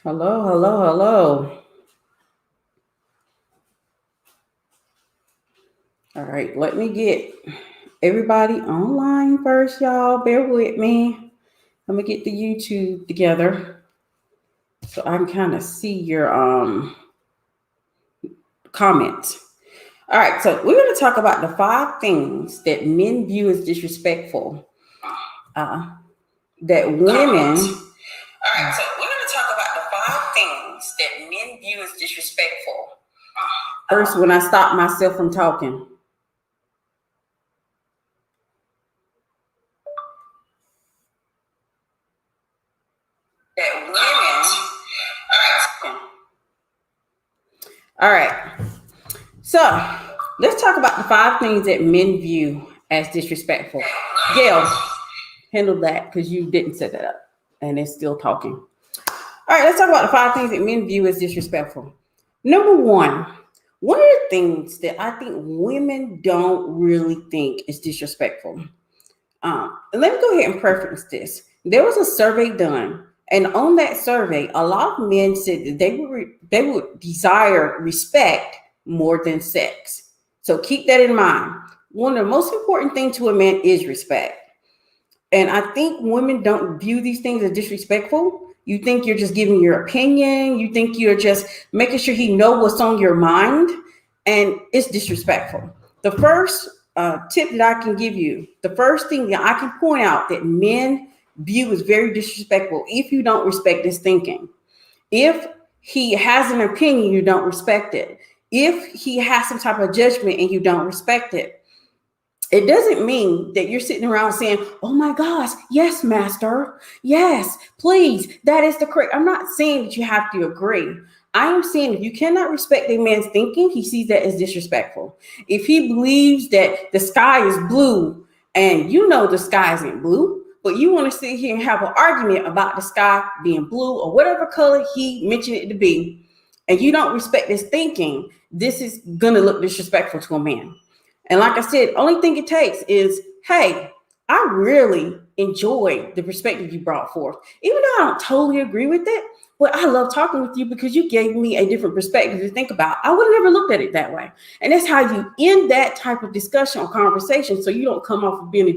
Hello, hello, hello. All right, let me get everybody online first, y'all. Bear with me. Let me get the YouTube together so I can kind of see your comments. All right, so we're going to talk about the 5 things that men view as disrespectful. That women. All right, so we're going to talk about the 5 things that men view as disrespectful. First, when I stop myself from talking. That women. All right. So let's talk about the 5 things that men view as disrespectful. Gail, handle that because you didn't set that up and it's still talking. All right, let's talk about the 5 things that men view as disrespectful. Number one of the things that I think women don't really think is disrespectful. Let me go ahead and preference this. There was a survey done, and on that survey, a lot of men said that they would desire respect more than sex. So keep that in mind. One of the most important things to a man is respect. And I think women don't view these things as disrespectful. You think you're just giving your opinion. You think you're just making sure he knows what's on your mind. And it's disrespectful. The first tip that I can give you, the first thing that I can point out that men view as very disrespectful, if you don't respect his thinking. If he has an opinion, you don't respect it. If he has some type of judgment and you don't respect it. It doesn't mean that you're sitting around saying, oh my gosh, yes, master. Yes, please. That is the correct. I'm not saying that you have to agree. I am saying if you cannot respect a man's thinking, he sees that as disrespectful. If he believes that the sky is blue and you know the sky isn't blue, but you want to sit here and have an argument about the sky being blue or whatever color he mentioned it to be, and you don't respect his thinking, this is going to look disrespectful to a man. And like I said, only thing it takes is, hey, I really enjoy the perspective you brought forth. Even though I don't totally agree with it, but I love talking with you because you gave me a different perspective to think about. I would have never looked at it that way. And that's how you end that type of discussion or conversation so you don't come off of being a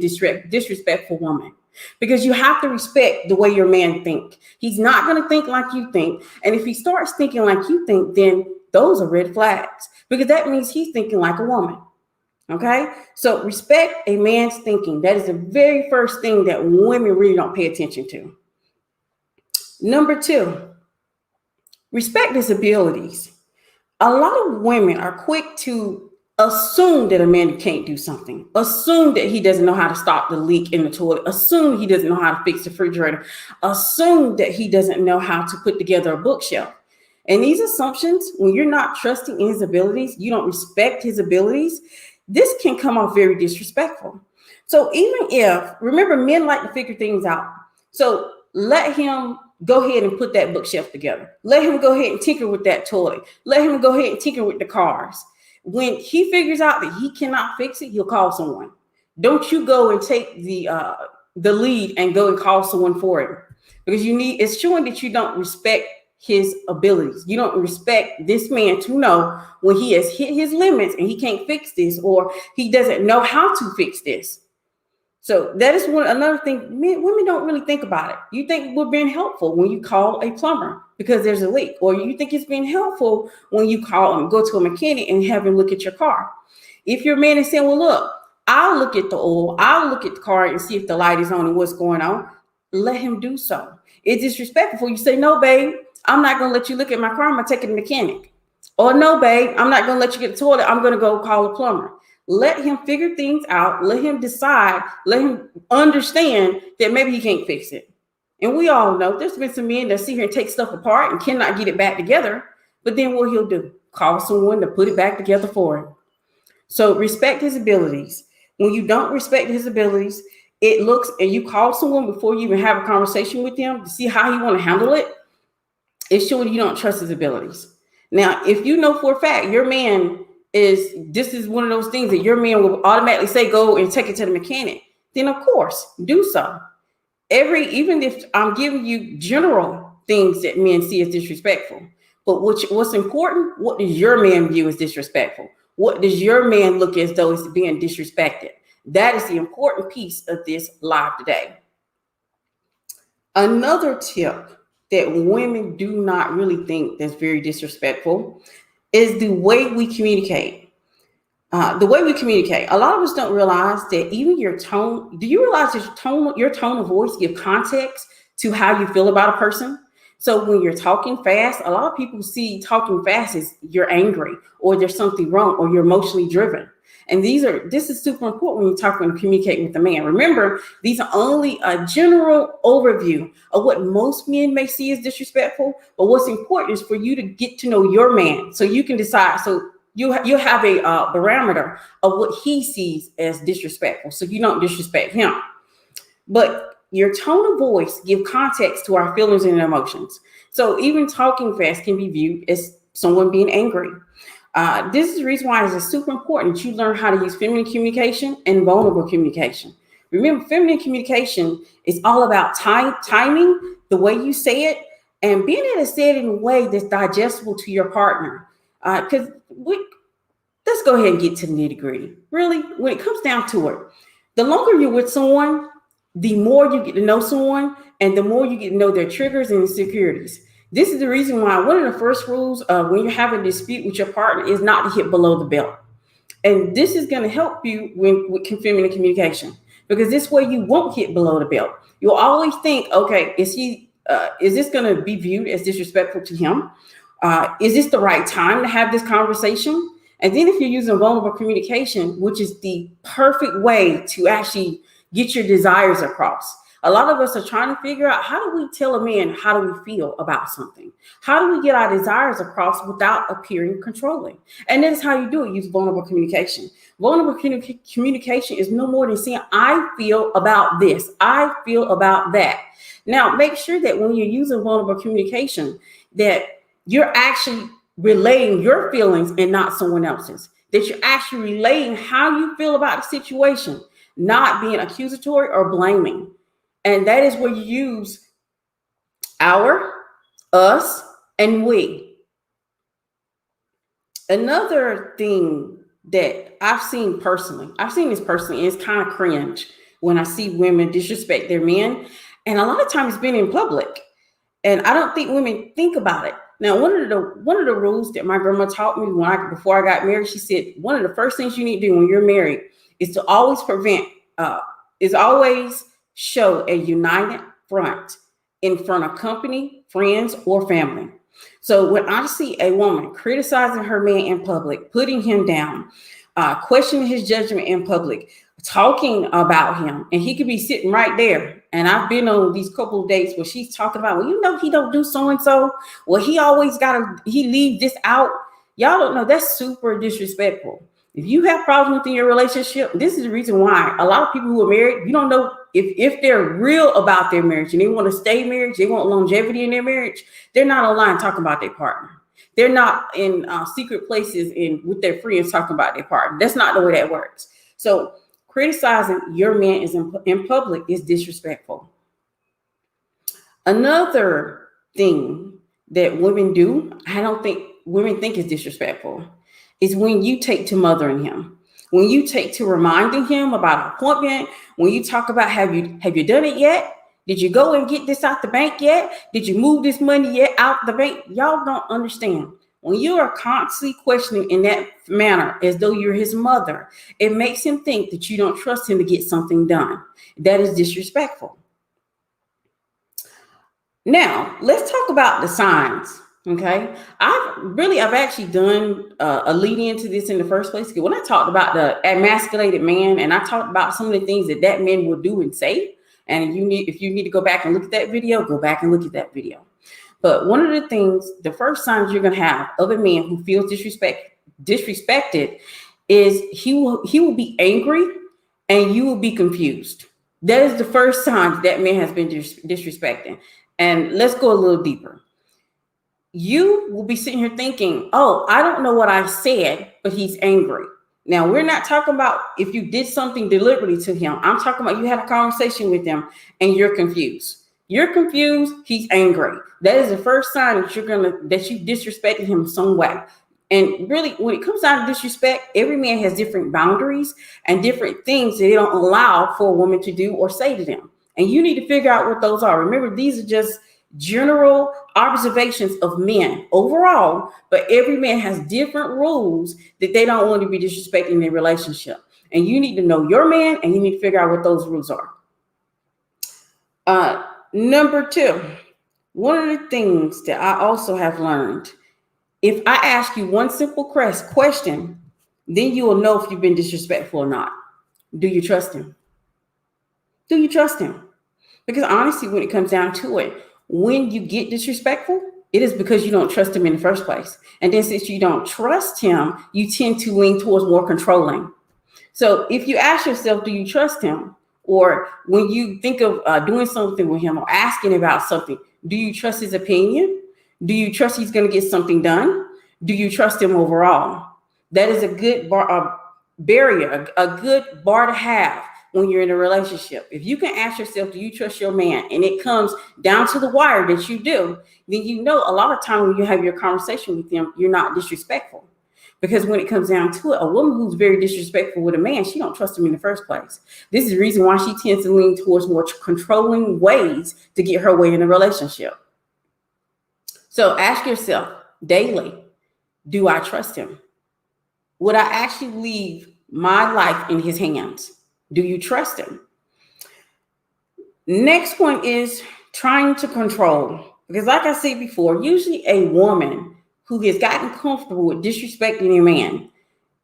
disrespectful woman. Because you have to respect the way your man think. He's not going to think like you think. And if he starts thinking like you think, then those are red flags. Because that means he's thinking like a woman. Okay, so respect a man's thinking. That is the very first thing that women really don't pay attention to. Number 2, respect his abilities. A lot of women are quick to assume that a man can't do something, assume that he doesn't know how to stop the leak in the toilet, assume he doesn't know how to fix the refrigerator, assume that he doesn't know how to put together a bookshelf. And these assumptions, when you're not trusting in his abilities, you don't respect his abilities, this can come off very disrespectful. So even if, remember, men like to figure things out. So let him go ahead and put that bookshelf together. Let him go ahead and tinker with that toilet. Let him go ahead and tinker with the cars. When he figures out that he cannot fix it, he'll call someone. Don't you go and take the lead and go and call someone for it. Because it's showing that you don't respect his abilities. You don't respect this man to know when he has hit his limits and he can't fix this, or he doesn't know how to fix this. So that is another thing. Women don't really think about it. You think we're being helpful when you call a plumber because there's a leak, or you think it's being helpful when you call and go to a mechanic and have him look at your car. If your man is saying, well, look, I'll look at the oil, I'll look at the car and see if the light is on and what's going on, let him do so. It's disrespectful. You say, no, babe, I'm not going to let you look at my car. I'm going to take it to the mechanic. Or no, babe, I'm not going to let you get the toilet. I'm going to go call a plumber. Let him figure things out. Let him decide. Let him understand that maybe he can't fix it. And we all know there's been some men that sit here and take stuff apart and cannot get it back together. But then what he'll do, call someone to put it back together for him. So respect his abilities. When you don't respect his abilities, it looks, and you call someone before you even have a conversation with them to see how you want to handle it, it's showing you don't trust his abilities. Now, if you know for a fact your man this is one of those things that your man will automatically say, go and take it to the mechanic, then of course do so. Even if I'm giving you general things that men see as disrespectful. But what's important, what does your man view as disrespectful? What does your man look as though it's being disrespected? That is the important piece of this live today. Another tip that women do not really think that's very disrespectful is the way we communicate. A lot of us don't realize that even your tone. Do you realize that your tone of voice give context to how you feel about a person? So when you're talking fast, a lot of people see talking fast as you're angry or there's something wrong or you're emotionally driven. And this is super important when you're talking and communicating with a man. Remember, these are only a general overview of what most men may see as disrespectful. But what's important is for you to get to know your man so you can decide. So you have a barometer of what he sees as disrespectful, so you don't disrespect him. But your tone of voice give context to our feelings and emotions. So even talking fast can be viewed as someone being angry. This is the reason why it's super important that you learn how to use feminine communication and vulnerable communication. Remember, feminine communication is all about timing, the way you say it, and being able to say it in a way that's digestible to your partner. Because let's go ahead and get to the nitty gritty. Really, when it comes down to it, the longer you're with someone, the more you get to know someone and the more you get to know their triggers and insecurities. This is the reason why one of the first rules when you're having a dispute with your partner is not to hit below the belt. And this is going to help you with feminine communication, because this way you won't hit below the belt. You'll always think, okay, is this going to be viewed as disrespectful to him? Is this the right time to have this conversation? And then if you're using vulnerable communication, which is the perfect way to actually get your desires across. A lot of us are trying to figure out, how do we tell a man how do we feel about something? How do we get our desires across without appearing controlling? And that is how you do it. Use vulnerable communication. Vulnerable communication is no more than saying, I feel about this. I feel about that. Now, make sure that when you're using vulnerable communication, that you're actually relaying your feelings and not someone else's. That you're actually relaying how you feel about the situation, not being accusatory or blaming. And that is where you use our, us, and we. Another thing that I've seen this personally, and it's kind of cringe when I see women disrespect their men. And a lot of times it's been in public. And I don't think women think about it. Now, one of the rules that my grandma taught me before I got married, she said, one of the first things you need to do when you're married is to always show a united front in front of company, friends, or family. So when I see a woman criticizing her man in public, putting him down, questioning his judgment in public, talking about him, and he could be sitting right there. And I've been on these couple of dates where she's talking about, well, he don't do so-and-so. Well, he leave this out. Y'all don't know, that's super disrespectful. If you have problems within your relationship, this is the reason why a lot of people who are married, you don't know if they're real about their marriage and they want to stay married, they want longevity in their marriage, they're not online talking about their partner. They're not in secret places with their friends talking about their partner. That's not the way that works. So criticizing your man in public is disrespectful. Another thing that women do, I don't think women think is disrespectful, is when you take to mothering him. When you take to reminding him about an appointment, when you talk about, have you done it yet? Did you go and get this out the bank yet? Did you move this money yet out the bank? Y'all don't understand. When you are constantly questioning in that manner, as though you're his mother, it makes him think that you don't trust him to get something done. That is disrespectful. Now, let's talk about the signs. Okay, I've actually done a lead into this in the first place. When I talked about the emasculated man, and I talked about some of the things that man will do and say, and if you need to go back and look at that video, go back and look at that video. But one of the things, the first signs you're going to have of a man who feels disrespected is he will be angry and you will be confused. That is the first sign that man has been disrespecting. And let's go a little deeper. You will be sitting here thinking, oh, I don't know what I said, but he's angry. Now, we're not talking about if you did something deliberately to him. I'm talking about you had a conversation with him and you're confused. You're confused. He's angry. That is the first sign that that you disrespected him some way. And really, when it comes down to disrespect, every man has different boundaries and different things that they don't allow for a woman to do or say to them. And you need to figure out what those are. Remember, these are just general observations of men overall, but every man has different rules that they don't want to be disrespecting in their relationship. And you need to know your man, and you need to figure out what those rules are. Number 2, one of the things that I also have learned, if I ask you one simple question, then you will know if you've been disrespectful or not. Do you trust him? Do you trust him? Because honestly, when it comes down to it, when you get disrespectful, it is because you don't trust him in the first place. And then since you don't trust him, you tend to lean towards more controlling. So if you ask yourself, do you trust him? Or when you think of doing something with him or asking about something, do you trust his opinion? Do you trust he's going to get something done? Do you trust him overall? That is a good barrier, a good bar to have when you're in a relationship. If you can ask yourself, do you trust your man? And it comes down to the wire that you do, then you know a lot of time when you have your conversation with him, you're not disrespectful. Because when it comes down to it, a woman who's very disrespectful with a man, she don't trust him in the first place. This is the reason why she tends to lean towards more controlling ways to get her way in a relationship. So ask yourself daily, do I trust him? Would I actually leave my life in his hands? Do you trust him? Next one is trying to control. Because like I said before, usually a woman who has gotten comfortable with disrespecting a man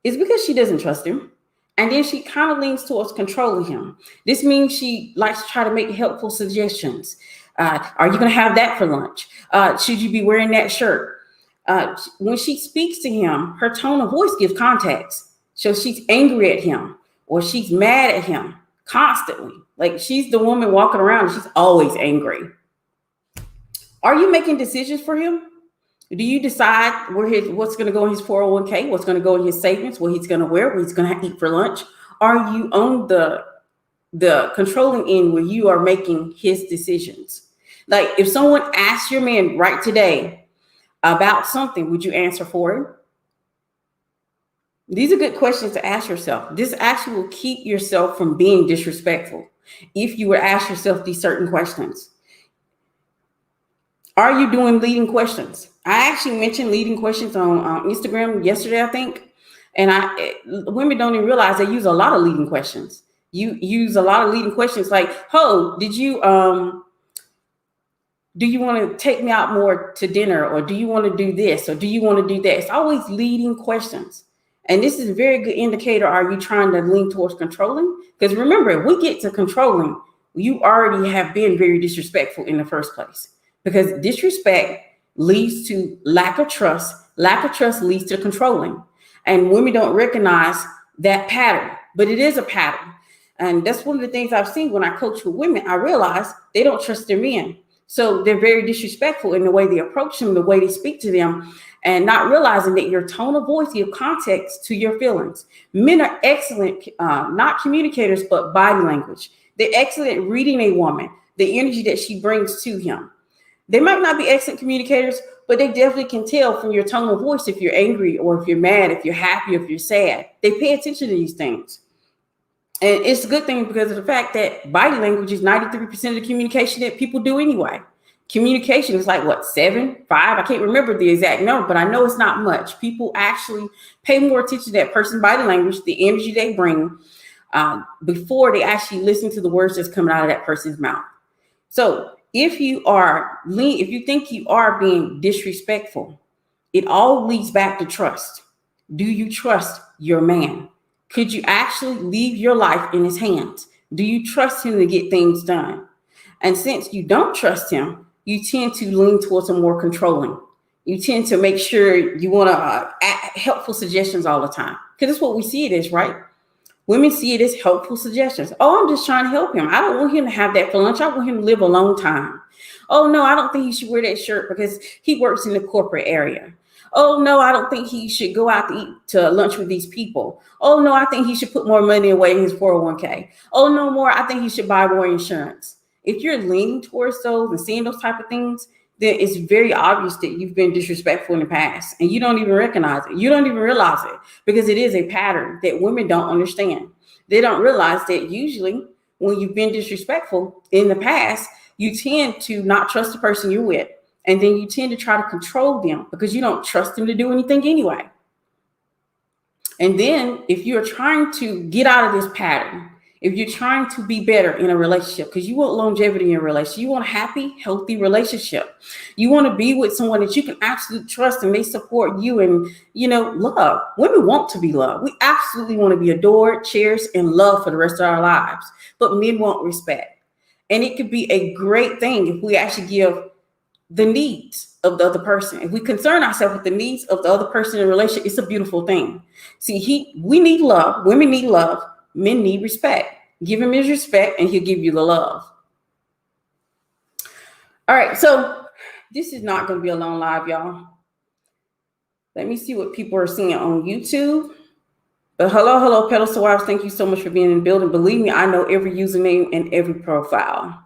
is because she doesn't trust him. And then she kind of leans towards controlling him. This means she likes to try to make helpful suggestions. Are you going to have that for lunch? Should you be wearing that shirt? When she speaks to him, her tone of voice gives context. So she's angry at him or she's mad at him constantly. Like she's the woman walking around and she's always angry. Are you making decisions for him? Do you decide what's going to go in his 401k, what's going to go in his savings, what he's going to wear, what he's going to eat for lunch? Are you on the controlling end where you are making his decisions? Like if someone asks your man right today about something, would you answer for him? These are good questions to ask yourself. This actually will keep yourself from being disrespectful if you would ask yourself these certain questions. Are you doing leading questions? I actually mentioned leading questions on Instagram yesterday, I think. And women don't even realize they use a lot of leading questions. You use a lot of leading questions like, oh, do you want to take me out more to dinner? Or do you want to do this? Or do you want to do that? It's always leading questions. And this is a very good indicator. Are you trying to lean towards controlling? Because remember, if we get to controlling, you already have been very disrespectful in the first place. Because disrespect leads to lack of trust. Lack of trust leads to controlling. And women don't recognize that pattern, but it is a pattern. And that's one of the things I've seen when I coach with women. I realize they don't trust their men. So they're very disrespectful in the way they approach them, the way they speak to them, and not realizing that your tone of voice gives context to your feelings. Men are excellent, not communicators, but body language. They're excellent at reading a woman, the energy that she brings to him. They might not be excellent communicators, but they definitely can tell from your tone of voice if you're angry or if you're mad, if you're happy, if you're sad. They pay attention to these things. And it's a good thing because of the fact that body language is 93% of the communication that people do anyway. Communication is like, 7, 5? I can't remember the exact number, but I know it's not much. People actually pay more attention to that person's body language, the energy they bring, before they actually listen to the words that's coming out of that person's mouth. So if you think you are being disrespectful, it all leads back to trust. Do you trust your man? Could you actually leave your life in his hands? Do you trust him to get things done? And since you don't trust him, you tend to lean towards a more controlling. You tend to make sure you want to helpful suggestions all the time. Because that's what we see it as, right? Women see it as helpful suggestions. Oh, I'm just trying to help him. I don't want him to have that for lunch. I want him to live a long time. Oh, no, I don't think he should wear that shirt because he works in the corporate area. Oh, no, I don't think he should go out to eat to lunch with these people. Oh, no, I think he should put more money away in his 401k. Oh, no more. I think he should buy more insurance. if you're leaning towards those and seeing those type of things, then it's very obvious that you've been disrespectful in the past and you don't even recognize it. You don't even realize it because it is a pattern that women don't understand. They don't realize that usually when you've been disrespectful in the past, you tend to not trust the person you're with. And then you tend to try to control them because you don't trust them to do anything anyway. And then if you're trying to get out of this pattern, if you're trying to be better in a relationship, because you want longevity in a relationship, you want a happy, healthy relationship. You want to be with someone that you can absolutely trust and they support you and, love. Women want to be loved. We absolutely want to be adored, cherished, and loved for the rest of our lives. But men want respect. And it could be a great thing if we actually give the needs of the other person. If we concern ourselves with the needs of the other person in a relationship, it's a beautiful thing. See, we need love. Women need love. Men need respect. Give him his respect and he'll give you the love. All right, so this is not going to be a long live, y'all. Let me see what people are seeing on YouTube. But hello, Pedestal Wives. Thank you so much for being in the building. Believe me, I know every username and every profile.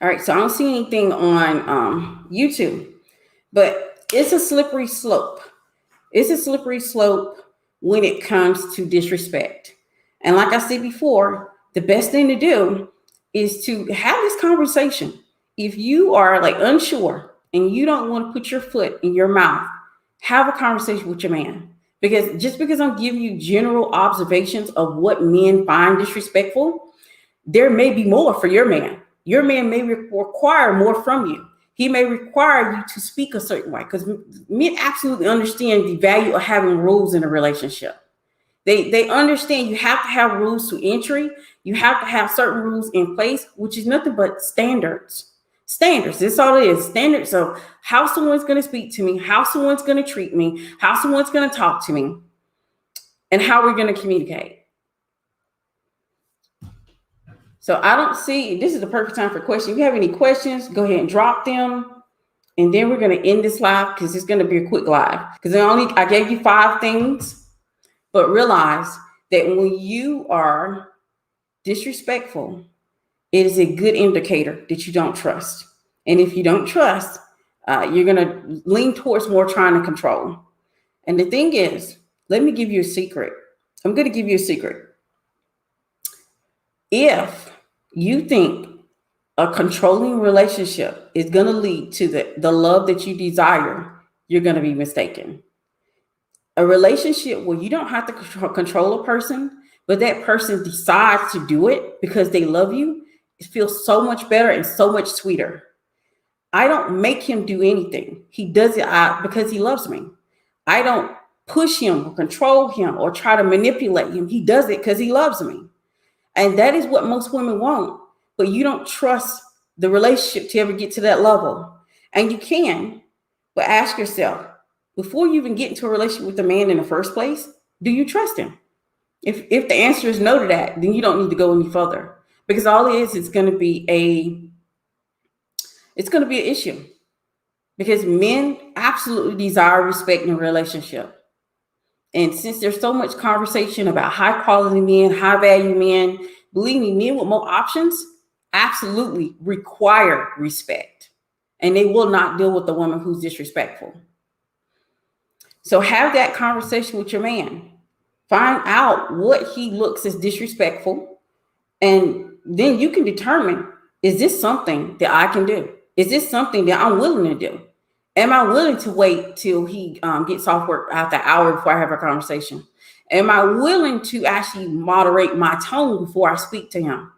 All right, so I don't see anything on YouTube, but it's a slippery slope. It's a slippery slope when it comes to disrespect. And like I said before, the best thing to do is to have this conversation. If you are unsure and you don't want to put your foot in your mouth, have a conversation with your man. Because just because I'm giving you general observations of what men find disrespectful, there may be more for your man. Your man may require more from you. He may require you to speak a certain way because men absolutely understand the value of having rules in a relationship. They understand you have to have rules to entry. You have to have certain rules in place, which is nothing but standards. Standards. That's all it is. Standards of how someone's going to speak to me, how someone's going to treat me, how someone's going to talk to me, and how we're going to communicate. So I don't see, this is the perfect time for questions. If you have any questions, go ahead and drop them. And then we're going to end this live because it's going to be a quick live. Because I gave you 5 things, but realize that when you are disrespectful, it is a good indicator that you don't trust. And if you don't trust, you're going to lean towards more trying to control. And the thing is, let me give you a secret. I'm going to give you a secret. If you think a controlling relationship is going to lead to the love that you desire, you're going to be mistaken. A relationship where you don't have to control a person, but that person decides to do it because they love you, it feels so much better and so much sweeter. I don't make him do anything. He does it because he loves me. I don't push him or control him or try to manipulate him. He does it because he loves me. And that is what most women want. But you don't trust the relationship to ever get to that level. And you can, but ask yourself, before you even get into a relationship with a man in the first place, do you trust him? If the answer is no to that, then you don't need to go any further. Because all it is, it's going to be an issue. Because men absolutely desire respect in a relationship. And since there's so much conversation about high quality men, high value men, believe me, men with more options absolutely require respect. And they will not deal with the woman who's disrespectful. So have that conversation with your man. Find out what he looks as disrespectful. And then you can determine, is this something that I can do? Is this something that I'm willing to do? Am I willing to wait till he gets off work after an hour before I have a conversation? Am I willing to actually moderate my tone before I speak to him?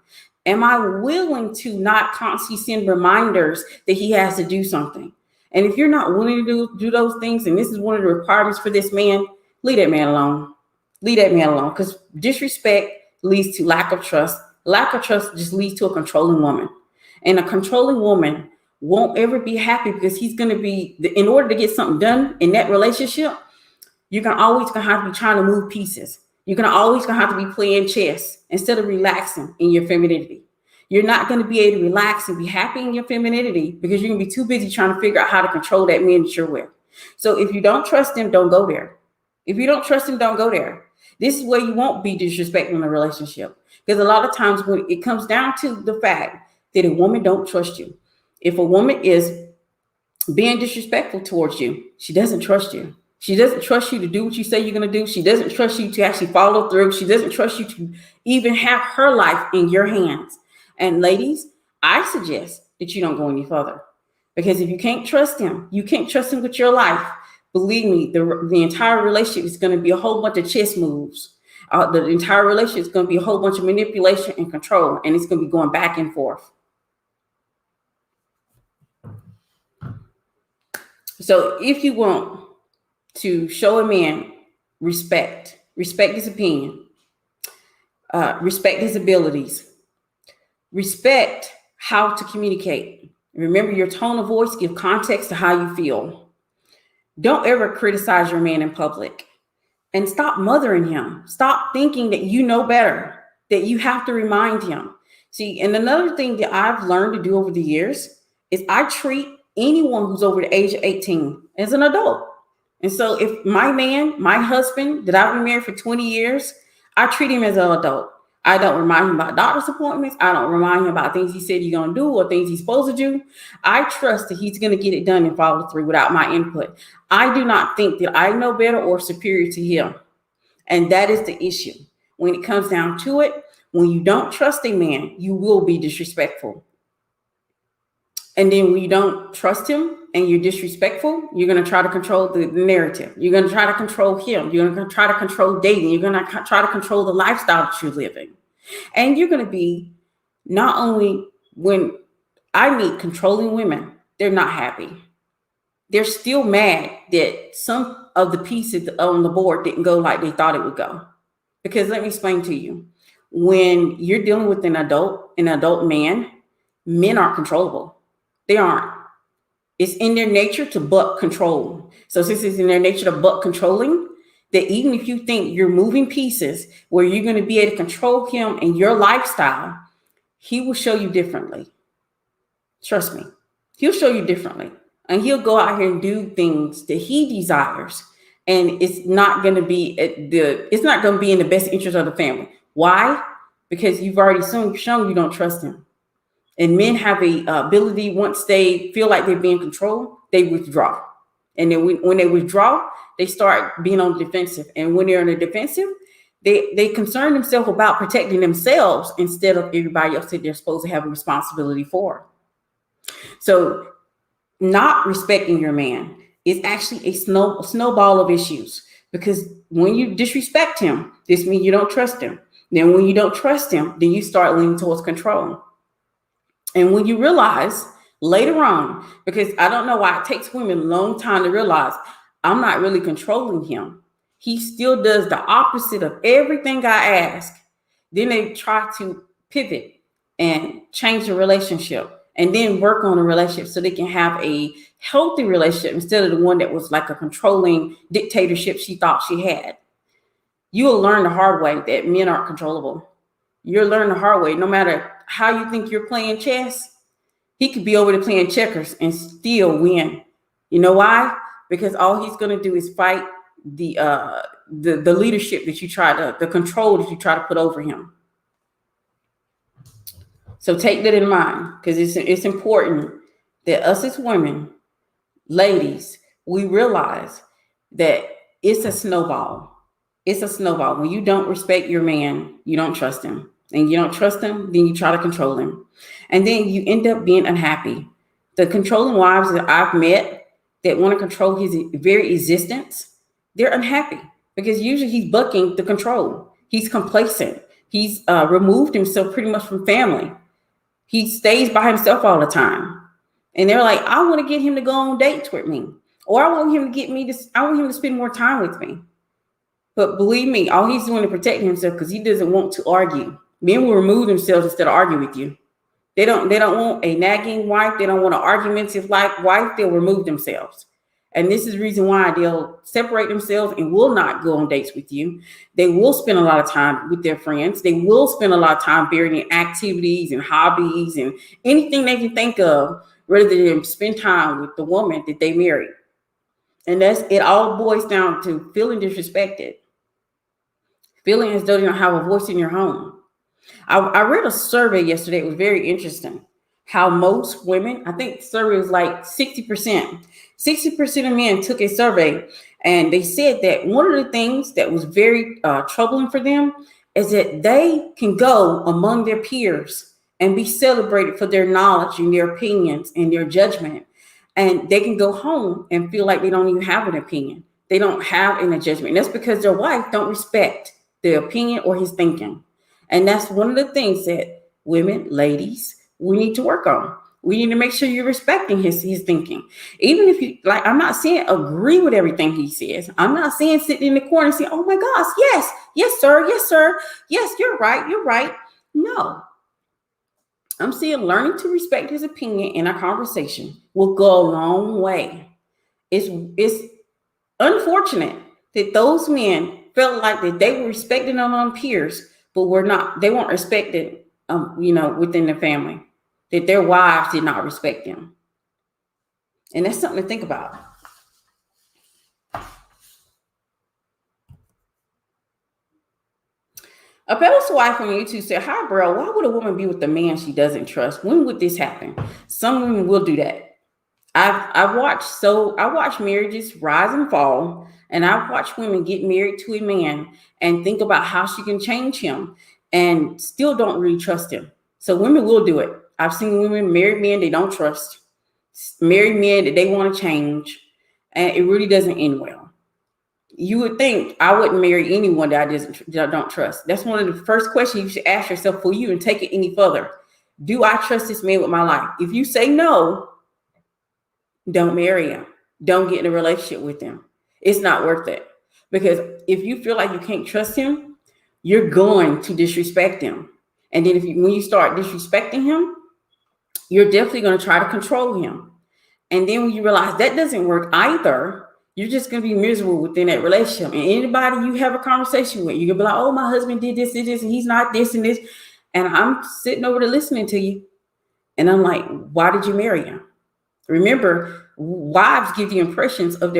Am I willing to not constantly send reminders that he has to do something? And if you're not willing to do those things, and this is one of the requirements for this man, leave that man alone. Leave that man alone, because disrespect leads to lack of trust. Lack of trust just leads to a controlling woman. And a controlling woman won't ever be happy because he's going to be, in order to get something done in that relationship, you're always going to have to be trying to move pieces. You're always going to have to be playing chess instead of relaxing in your femininity. You're not going to be able to relax and be happy in your femininity because you're going to be too busy trying to figure out how to control that man that you're with. So if you don't trust him, don't go there. If you don't trust him, don't go there. This is where you won't be disrespectful in a relationship. Because a lot of times when it comes down to the fact that a woman don't trust you, if a woman is being disrespectful towards you, she doesn't trust you. She doesn't trust you to do what you say you're going to do. She doesn't trust you to actually follow through. She doesn't trust you to even have her life in your hands. And ladies, I suggest that you don't go any further. Because if you can't trust him, you can't trust him with your life. Believe me, the entire relationship is going to be a whole bunch of chess moves. The entire relationship is going to be a whole bunch of manipulation and control. And it's going to be going back and forth. So if you want to show a man respect his opinion, respect his abilities, respect how to communicate. Remember, your tone of voice, give context to how you feel. Don't ever criticize your man in public, and stop mothering him. Stop thinking that you know better, that you have to remind him. See, and another thing that I've learned to do over the years is I treat anyone who's over the age of 18 as an adult. And so if my man, my husband that I've been married for 20 years, I treat him as an adult. I don't remind him about doctor's appointments. I don't remind him about things he said he's going to do or things he's supposed to do. I trust that he's going to get it done and follow through without my input. I do not think that I know better or superior to him. And that is the issue. When it comes down to it, when you don't trust a man, you will be disrespectful. And then when you don't trust him and you're disrespectful, you're going to try to control the narrative. You're going to try to control him. You're going to try to control dating. You're going to try to control the lifestyle that you're living. And you're going to be, not only when I meet controlling women, they're not happy. They're still mad that some of the pieces on the board didn't go like they thought it would go. Because let me explain to you, when you're dealing with an adult man, men aren't controllable. They aren't. It's in their nature to buck control. So since it's in their nature to buck controlling, that even if you think you're moving pieces where you're going to be able to control him and your lifestyle, he will show you differently. Trust me, he'll show you differently. And he'll go out here and do things that he desires. And it's not going to be in the best interest of the family. Why? Because you've already shown you don't trust him. And men have a ability, once they feel like they're being controlled, they withdraw. And then when they withdraw, they start being on the defensive. And when they're on the defensive, they concern themselves about protecting themselves instead of everybody else that they're supposed to have a responsibility for. So not respecting your man is actually a snowball of issues, because when you disrespect him, this means you don't trust him. Then when you don't trust him, then you start leaning towards control. And when you realize later on, because I don't know why it takes women a long time to realize I'm not really controlling him. He still does the opposite of everything I ask. Then they try to pivot and change the relationship and then work on a relationship so they can have a healthy relationship instead of the one that was like a controlling dictatorship she thought she had. You will learn the hard way that men aren't controllable. You'll learn the hard way. No matter how you think you're playing chess, he could be over there playing checkers and still win. You know why? Because all he's going to do is fight the leadership that you the control that you try to put over him. So take that in mind, because it's important that us as women, ladies, we realize that it's a snowball. It's a snowball. When you don't respect your man, you don't trust him. And you don't trust him, then you try to control him. And then you end up being unhappy. The controlling wives that I've met that want to control his very existence, they're unhappy because usually he's bucking the control. He's complacent. He's removed himself pretty much from family. He stays by himself all the time. And they're like, I want to get him to go on dates with me. Or I want him to spend more time with me. But believe me, all he's doing is protecting himself because he doesn't want to argue. Men will remove themselves instead of argue with you. They don't want a nagging wife. They don't want an argumentative wife. They'll remove themselves. And this is the reason why they'll separate themselves and will not go on dates with you. They will spend a lot of time with their friends. They will spend a lot of time buried in activities and hobbies and anything they can think of rather than spend time with the woman that they married. And it all boils down to feeling disrespected. feeling as though you don't have a voice in your home. I read a survey yesterday. It was very interesting. How most women, I think the survey was like 60%. 60% of men took a survey, and they said that one of the things that was very troubling for them is that they can go among their peers and be celebrated for their knowledge and their opinions and their judgment. And they can go home and feel like they don't even have an opinion. They don't have any judgment. And that's because their wife don't respect their opinion or his thinking. And that's one of the things that women, ladies, we need to work on. We need to make sure you're respecting his thinking. Even if you, like, I'm not saying agree with everything he says. I'm not saying sitting in the corner and saying, oh my gosh, yes, yes, sir, yes, sir. Yes, you're right, you're right. No. I'm saying learning to respect his opinion in a conversation will go a long way. It's unfortunate that those men felt like that they were respected among peers, but they weren't respected, within the family, that their wives did not respect them. And that's something to think about. A Pedestal wife on YouTube said, hi, bro, why would a woman be with a man she doesn't trust? When would this happen? Some women will do that. I watched marriages rise and fall, and I've watched women get married to a man and think about how she can change him and still don't really trust him. So women will do it. I've seen women marry men they don't trust, marry men that they want to change, and it really doesn't end well. You would think I wouldn't marry anyone that I don't trust. That's one of the first questions you should ask yourself before you even take it any further. Do I trust this man with my life? If you say no, don't marry him. Don't get in a relationship with him. It's not worth it. Because if you feel like you can't trust him, you're going to disrespect him. And then when you start disrespecting him, you're definitely going to try to control him. And then when you realize that doesn't work either, you're just going to be miserable within that relationship. And anybody you have a conversation with, you can be like, oh, my husband did this, and he's not this and this. And I'm sitting over there listening to you. And I'm like, why did you marry him? Remember, wives give the impressions of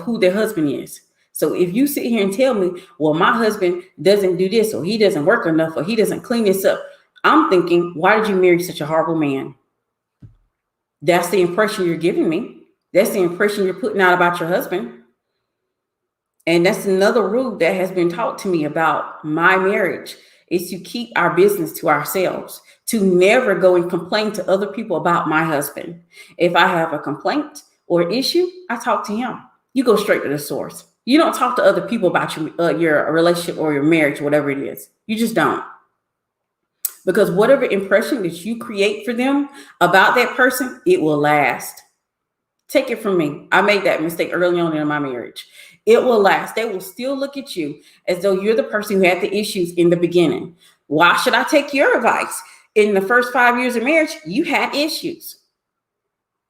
who their husband is. So if you sit here and tell me, well, my husband doesn't do this, or he doesn't work enough, or he doesn't clean this up, I'm thinking, why did you marry such a horrible man? That's the impression you're giving me. That's the impression you're putting out about your husband. And that's another rule that has been taught to me about my marriage, is to keep our business to ourselves, to never go and complain to other people about my husband. If I have a complaint or issue, I talk to him. You go straight to the source. You don't talk to other people about your relationship or your marriage, whatever it is. You just don't. Because whatever impression that you create for them about that person, it will last. Take it from me. I made that mistake early on in my marriage. It will last. They will still look at you as though you're the person who had the issues in the beginning. Why should I take your advice? In the first 5 years of marriage, you had issues.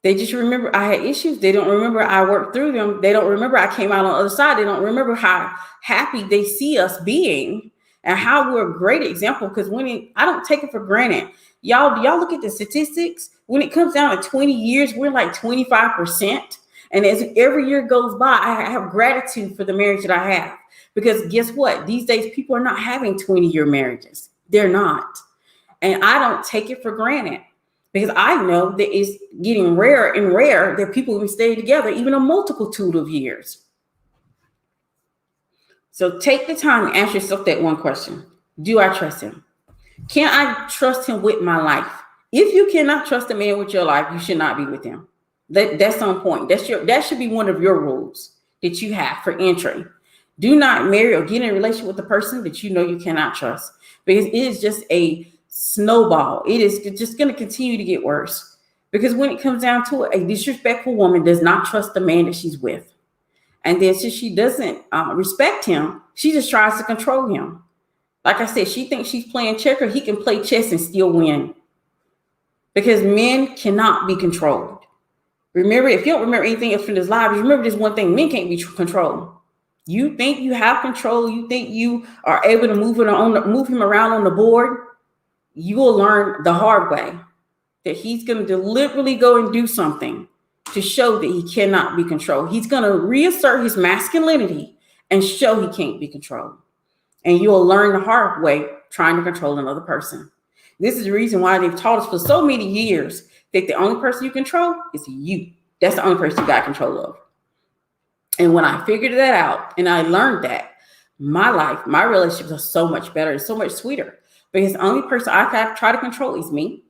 They just remember I had issues. They don't remember I worked through them. They don't remember I came out on the other side. They don't remember how happy they see us being and how we're a great example. Because I don't take it for granted. Y'all look at the statistics. When it comes down to 20 years, we're like 25%. And as every year goes by, I have gratitude for the marriage that I have. Because guess what? These days, people are not having 20-year marriages. They're not. And I don't take it for granted. Because I know that it's getting rarer and rarer that people will stay together even a multitude of years. So take the time and ask yourself that one question. Do I trust him? Can I trust him with my life? If you cannot trust a man with your life, you should not be with him. That's on point. That should be one of your rules that you have for entry. Do not marry or get in a relationship with a person that you know you cannot trust, because it is just a snowball. It is just going to continue to get worse, because when it comes down to it, a disrespectful woman does not trust the man that she's with. And then since she doesn't respect him, she just tries to control him. Like I said, she thinks she's playing checker. He can play chess and still win, because men cannot be controlled. Remember, if you don't remember anything else from this live, remember this one thing: men can't be controlled. You think you have control. You think you are able to move him around on the board. You will learn the hard way that he's going to deliberately go and do something to show that he cannot be controlled. He's going to reassert his masculinity and show he can't be controlled. And you'll learn the hard way trying to control another person. This is the reason why they've taught us for so many years that the only person you control is you. That's the only person you got control of. And when I figured that out and I learned that, my life, my relationships are so much better. It's so much sweeter because the only person I can try to control is me.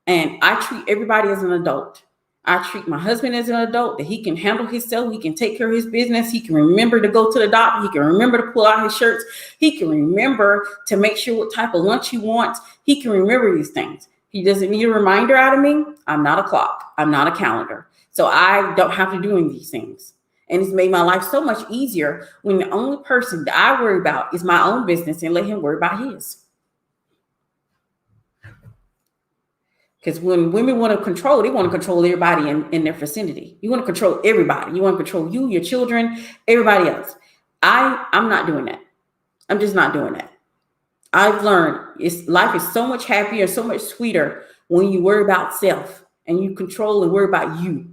And I treat everybody as an adult. I treat my husband as an adult, that he can handle himself. He can take care of his business. He can remember to go to the doctor. He can remember to pull out his shirts. He can remember to make sure what type of lunch he wants. He can remember these things. He doesn't need a reminder out of me. I'm not a clock. I'm not a calendar. So I don't have to do any of these things. And it's made my life so much easier when the only person that I worry about is my own business and let him worry about his. Because when women want to control, they want to control everybody in their vicinity. You want to control everybody. You want to control you, your children, everybody else. I'm not doing that. I'm just not doing that. I've learned life is so much happier, so much sweeter when you worry about self and you control and worry about you.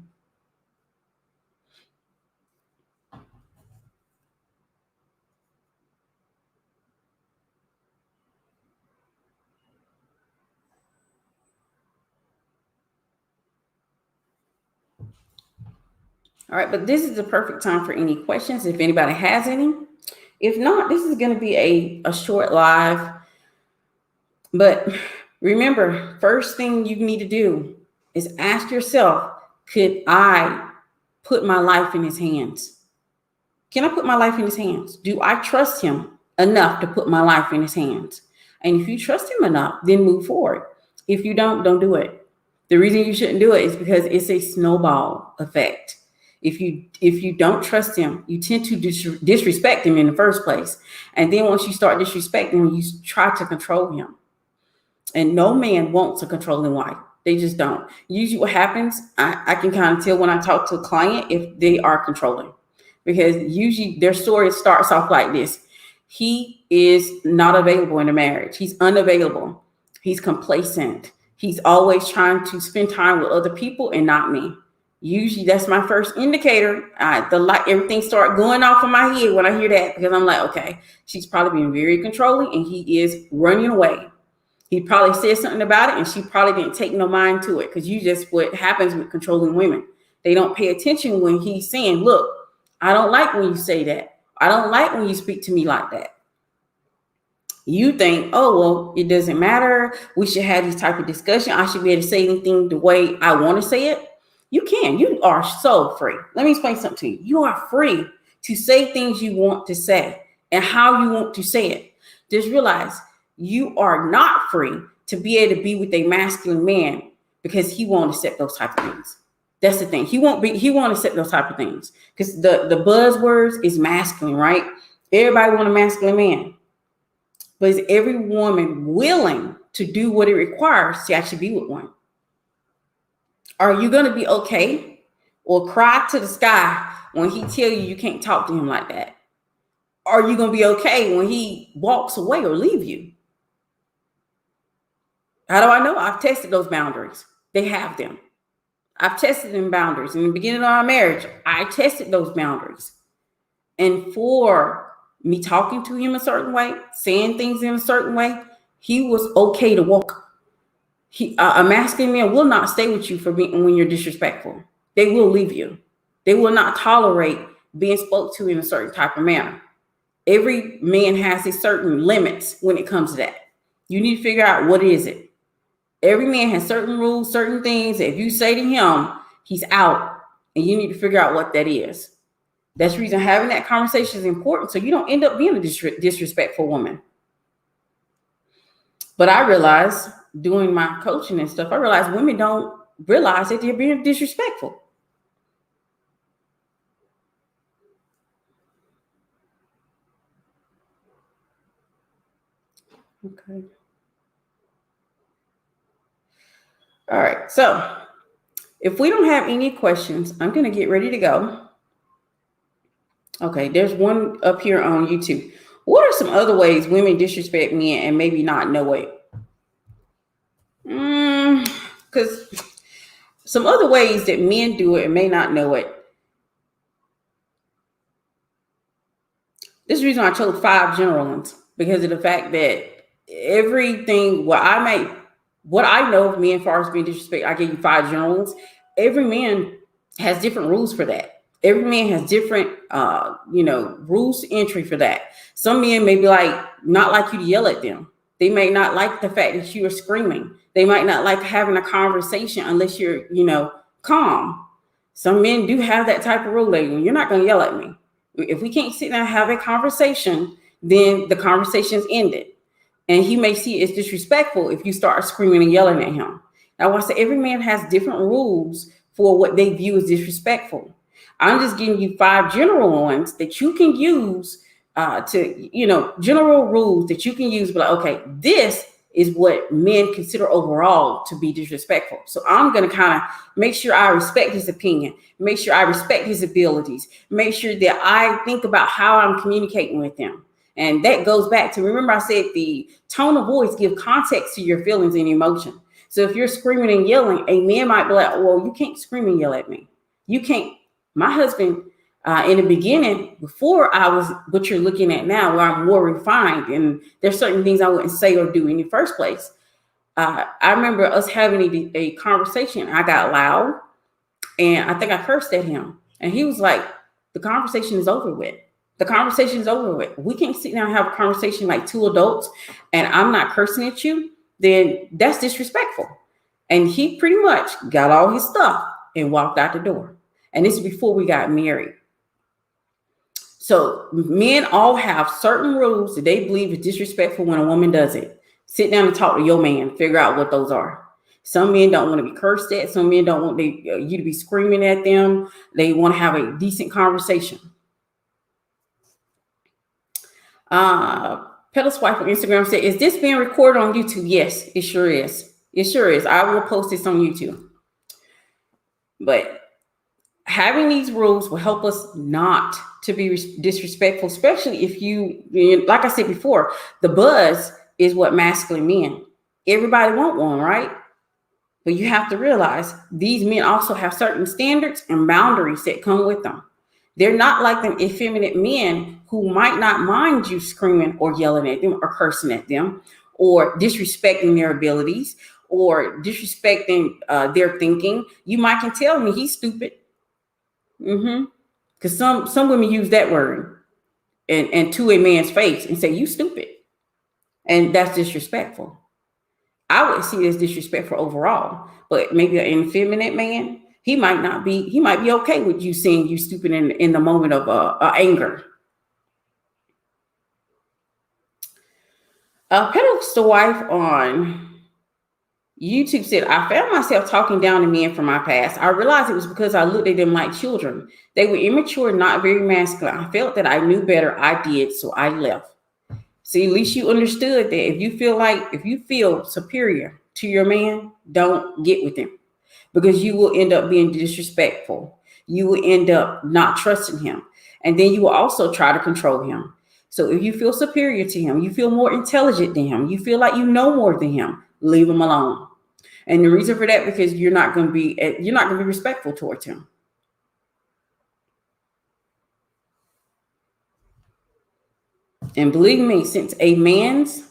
All right, but this is the perfect time for any questions if anybody has any. If not, this is going to be a short live. But remember, first thing you need to do is ask yourself, could I put my life in his hands? Can I put my life in his hands? Do I trust him enough to put my life in his hands? And if you trust him enough, then move forward. If you don't do it. The reason you shouldn't do it is because it's a snowball effect. If you don't trust him, you tend to disrespect him in the first place. And then once you start disrespecting him, you try to control him. And no man wants a controlling wife. They just don't. Usually what happens, I can kind of tell when I talk to a client if they are controlling. Because usually their story starts off like this. He is not available in a marriage. He's unavailable. He's complacent. He's always trying to spend time with other people and not me. Usually that's my first indicator. Everything starts going off in my head when I hear that, because I'm like, okay, she's probably being very controlling and he is running away. He probably said something about it and she probably didn't take no mind to it, because what happens with controlling women. They don't pay attention when he's saying, look, I don't like when you say that. I don't like when you speak to me like that. You think, oh, well, it doesn't matter. We should have this type of discussion. I should be able to say anything the way I want to say it. You can. You are so free. Let me explain something to you. You are free to say things you want to say and how you want to say it. Just realize you are not free to be able to be with a masculine man because he won't accept those type of things. That's the thing. He won't accept those type of things because the buzzwords is masculine, right? Everybody want a masculine man. But is every woman willing to do what it requires to actually be with one? Are you going to be okay or cry to the sky when he tell you can't talk to him like that? Are you going to be okay when he walks away or leave you? How do I know? I've tested those boundaries. They have them. I've tested them boundaries. In the beginning of our marriage, I tested those boundaries. And for me talking to him a certain way, saying things in a certain way, he was okay to walk. A masculine man will not stay with you when you're disrespectful. They will leave you. They will not tolerate being spoke to in a certain type of manner. Every man has his certain limits when it comes to that. You need to figure out what is it. Every man has certain rules, certain things. If you say to him, he's out, and you need to figure out what that is. That's the reason having that conversation is important, so you don't end up being a disrespectful woman. But I realize doing my coaching and stuff, I realize women don't realize that they're being disrespectful. Okay. All right. So if we don't have any questions, I'm going to get ready to go. Okay. There's one up here on YouTube. What are some other ways women disrespect men and maybe not know it? Because some other ways that men do it and may not know it. This is the reason I chose 5 general ones. because of the fact that everything, what I know of men as far as being disrespectful, I gave you 5 general ones. Every man has different rules for that. Every man has different, rules to entry for that. Some men may be not like you to yell at them. They may not like the fact that you are screaming. They might not like having a conversation unless you're, calm. Some men do have that type of rule. Like, you're not going to yell at me. If we can't sit down and have a conversation, then the conversation's ended. And he may see it as disrespectful if you start screaming and yelling at him. Now, I say every man has different rules for what they view as disrespectful. I'm just giving you 5 general ones that you can use general rules that you can use. But okay, this is what men consider overall to be disrespectful. So I'm going to kind of make sure I respect his opinion, make sure I respect his abilities, make sure that I think about how I'm communicating with him. And that goes back to, remember I said the tone of voice give context to your feelings and emotion. So if you're screaming and yelling, a man might be like, well, you can't scream and yell at me. You can't. My husband, in the beginning, before I was what you're looking at now, where I'm more refined and there's certain things I wouldn't say or do in the first place. I remember us having a conversation. I got loud and I think I cursed at him. And he was like, the conversation is over with. The conversation is over with. We can't sit down and have a conversation like 2 adults and I'm not cursing at you. Then that's disrespectful. And he pretty much got all his stuff and walked out the door. And this is before we got married. So men all have certain rules that they believe is disrespectful when a woman does it. Sit down and talk to your man, figure out what those are. Some men don't want to be cursed at. Some men don't want you to be screaming at them. They want to have a decent conversation. Pedestal on Instagram said, is this being recorded on YouTube? Yes, it sure is. It sure is. I will post this on YouTube. But having these rules will help us not to be disrespectful, especially if you, like I said before, the buzz is what masculine men. Everybody want one, right? But you have to realize these men also have certain standards and boundaries that come with them. They're not like them effeminate men who might not mind you screaming or yelling at them or cursing at them or disrespecting their abilities or disrespecting their thinking. You might can tell me he's stupid. Because some women use that word and to a man's face and say, you stupid. And that's disrespectful. I would see it as disrespectful overall, but maybe an effeminate man, he might be okay with you saying you stupid in the moment of anger. Pedestal wife on YouTube said, I found myself talking down to men from my past. I realized it was because I looked at them like children. They were immature, not very masculine. I felt that I knew better. I did, so I left. See, at least you understood that if you feel superior to your man, don't get with him because you will end up being disrespectful. You will end up not trusting him. And then you will also try to control him. So if you feel superior to him, you feel more intelligent than him, you feel like you know more than him, leave him alone. And the reason for that, because you're not going to be respectful towards him. And believe me, since a man's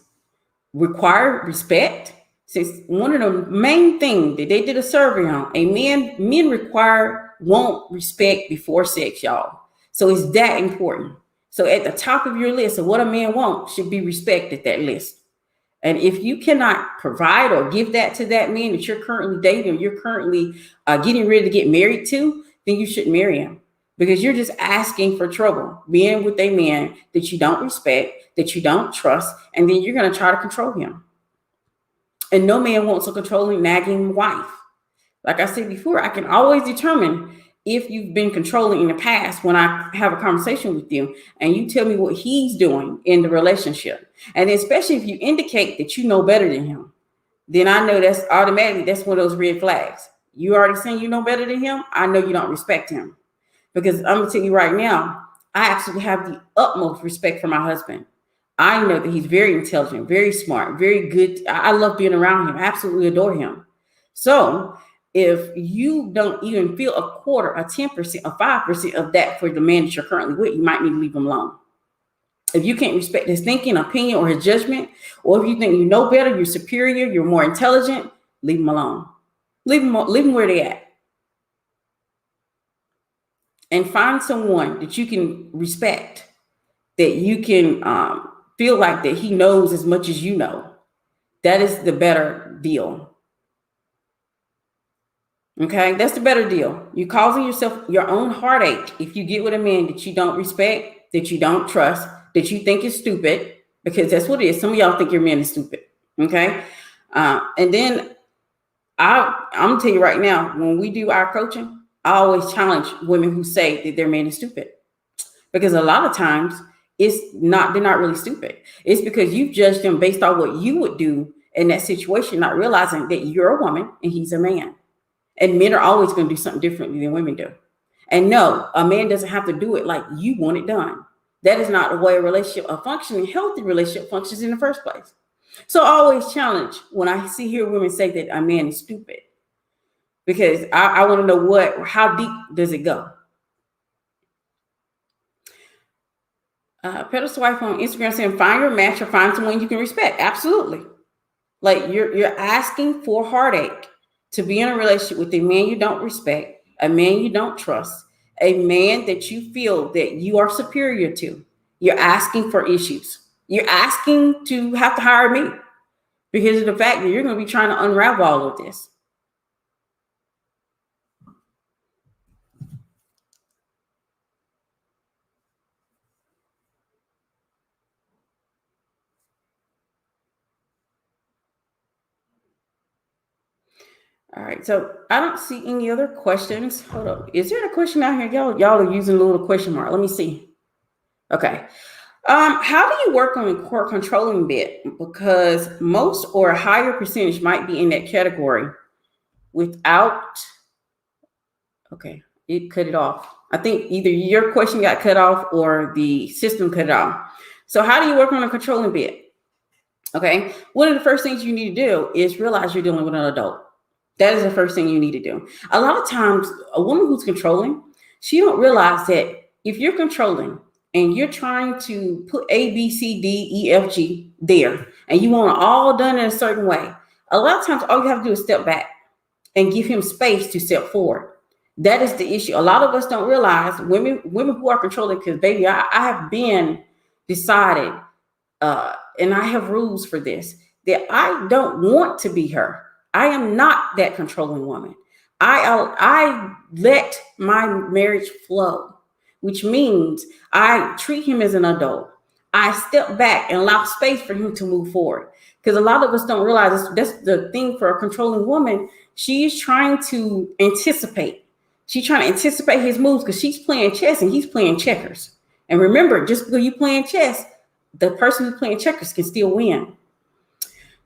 required respect, since one of the main things that they did a survey on, men want respect before sex, y'all. So it's that important. So at the top of your list of what a man wants should be respect at that list. And if you cannot provide or give that to that man that you're currently dating or you're currently getting ready to get married to, then you shouldn't marry him because you're just asking for trouble, being with a man that you don't respect, that you don't trust, and then you're going to try to control him. And no man wants a controlling, nagging wife. Like I said before, I can always determine if you've been controlling in the past when I have a conversation with you and you tell me what he's doing in the relationship. And especially if you indicate that you know better than him, then I know that's one of those red flags. You already saying you know better than him. I know you don't respect him because I'm going to tell you right now, I absolutely have the utmost respect for my husband. I know that he's very intelligent, very smart, very good. I love being around him. I absolutely adore him. So if you don't even feel a quarter, a 10%, a 5% of that for the man that you're currently with, you might need to leave him alone. If you can't respect his thinking, opinion, or his judgment, or if you think you know better, you're superior, you're more intelligent, leave him alone. Leave them where they at. And find someone that you can respect, that you can feel like that he knows as much as you know. That is the better deal. Okay, that's the better deal. You're causing yourself your own heartache if you get with a man that you don't respect, that you don't trust, that you think is stupid, because that's what it is. Some of y'all think your man is stupid. Okay, and then I'm gonna tell you right now, when we do our coaching, I always challenge women who say that their man is stupid, because a lot of times they're not really stupid. It's because you've judged them based on what you would do in that situation, not realizing that you're a woman and he's a man. And men are always going to do something differently than women do. And no, a man doesn't have to do it like you want it done. That is not the way a functioning, healthy relationship functions in the first place. So I always challenge when I hear women say that a man is stupid, because I want to know how deep does it go? Pedestal wife on Instagram saying, find your match or find someone you can respect. Absolutely. Like you're asking for heartache to be in a relationship with a man you don't respect, a man you don't trust, a man that you feel that you are superior to. You're asking for issues. You're asking to have to hire me because of the fact that you're going to be trying to unravel all of this. All right, so I don't see any other questions. Hold up. Is there a question out here? Y'all are using a little question mark. Let me see. Okay. How do you work on the core controlling bit? Because most or a higher percentage might be in that category without. Okay, it cut it off. I think either your question got cut off or the system cut it off. So how do you work on a controlling bit? Okay, one of the first things you need to do is realize you're dealing with an adult. That is the first thing you need to do. A lot of times, a woman who's controlling, she don't realize that if you're controlling and you're trying to put A, B, C, D, E, F, G there, and you want it all done in a certain way, a lot of times all you have to do is step back and give him space to step forward. That is the issue. A lot of us don't realize, women who are controlling, because baby, I have been decided, and I have rules for this, that I don't want to be her. I am not that controlling woman. I let my marriage flow, which means I treat him as an adult. I step back and allow space for him to move forward. Because a lot of us don't realize that's the thing for a controlling woman. She is trying to anticipate. She's trying to anticipate his moves because she's playing chess and he's playing checkers. And remember, just because you're playing chess, the person who's playing checkers can still win.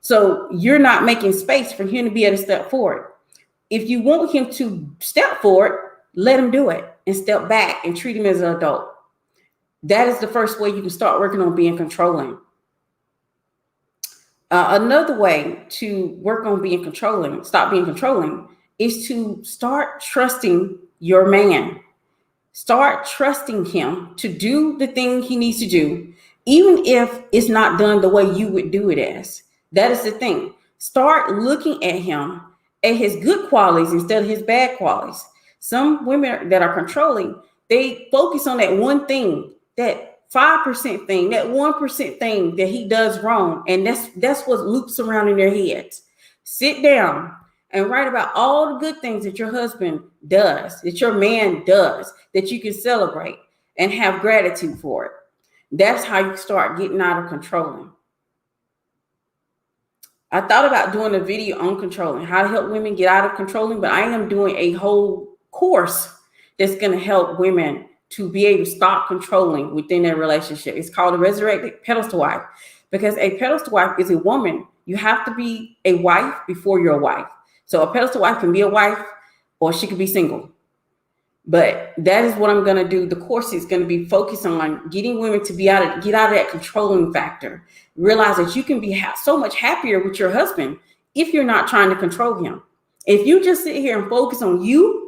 So you're not making space for him to be able to step forward. If you want him to step forward, let him do it and step back and treat him as an adult. That is the first way you can start working on being controlling. Another way to work on being controlling, stop being controlling, is to start trusting your man. Start trusting him to do the thing he needs to do, even if it's not done the way you would do it as. That is the thing. Start looking at him, at his good qualities instead of his bad qualities. Some women that are controlling, they focus on that one thing, that 5% thing, that 1% thing that he does wrong. And that's what loops around in their heads. Sit down and write about all the good things that your husband does, that your man does, that you can celebrate and have gratitude for it. That's how you start getting out of controlling. I thought about doing a video on controlling, how to help women get out of controlling, but I am doing a whole course that's going to help women to be able to stop controlling within their relationship. It's called a Resurrected Pedestal Wife, because a pedestal wife is a woman. You have to be a wife before you're a wife. So a pedestal wife can be a wife or she could be single. But that is what I'm going to do. The course is going to be focused on getting women to get out of that controlling factor. Realize that you can be so much happier with your husband if you're not trying to control him. If you just sit here and focus on you,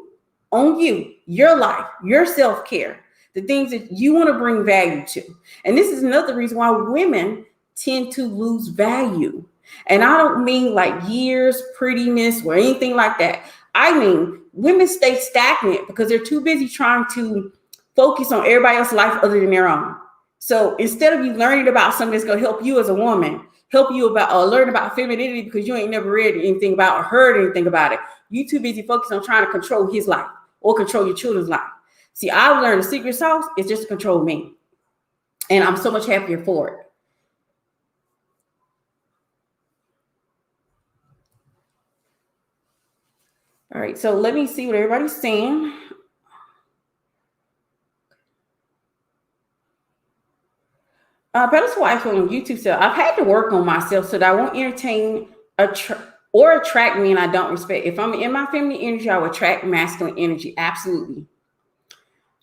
your life, your self-care. the things that you want to bring value to. And this is another reason why women tend to lose value. And I don't mean like years, prettiness, or anything like that. I mean, women stay stagnant because they're too busy trying to focus on everybody else's life other than their own. So instead of you learning about something that's going to help you as a woman, help you about or learn about femininity because you ain't never read anything about or heard anything about it, you too busy focused on trying to control his life or control your children's life. See, I've learned the secret sauce is just to control me. And I'm so much happier for it. All right, so let me see what everybody's saying. Pedestal wife on YouTube said, I've had to work on myself so that I won't entertain or attract men I don't respect. If I'm in my feminine energy, I will attract masculine energy. Absolutely.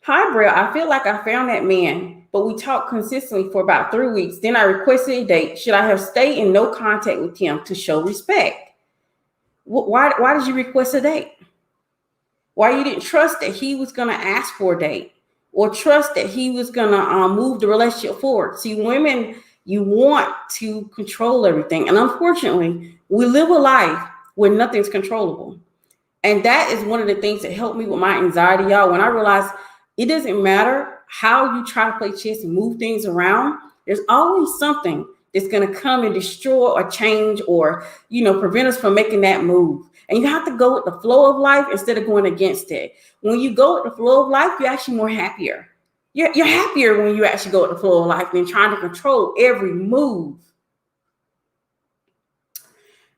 Hi, Brill. I feel like I found that man, but we talked consistently for about 3 weeks. Then I requested a date. Should I have stayed in no contact with him to show respect? Why did you request a date? Why you didn't trust that he was going to ask for a date or trust that he was going to move the relationship forward? See, women, you want to control everything. And unfortunately, we live a life where nothing's controllable. And that is one of the things that helped me with my anxiety, y'all. When I realized it doesn't matter how you try to play chess and move things around, there's always something that's going to come and destroy or change or, prevent us from making that move. And you have to go with the flow of life instead of going against it. When you go with the flow of life, you're actually more happier. You're happier when you actually go with the flow of life than trying to control every move.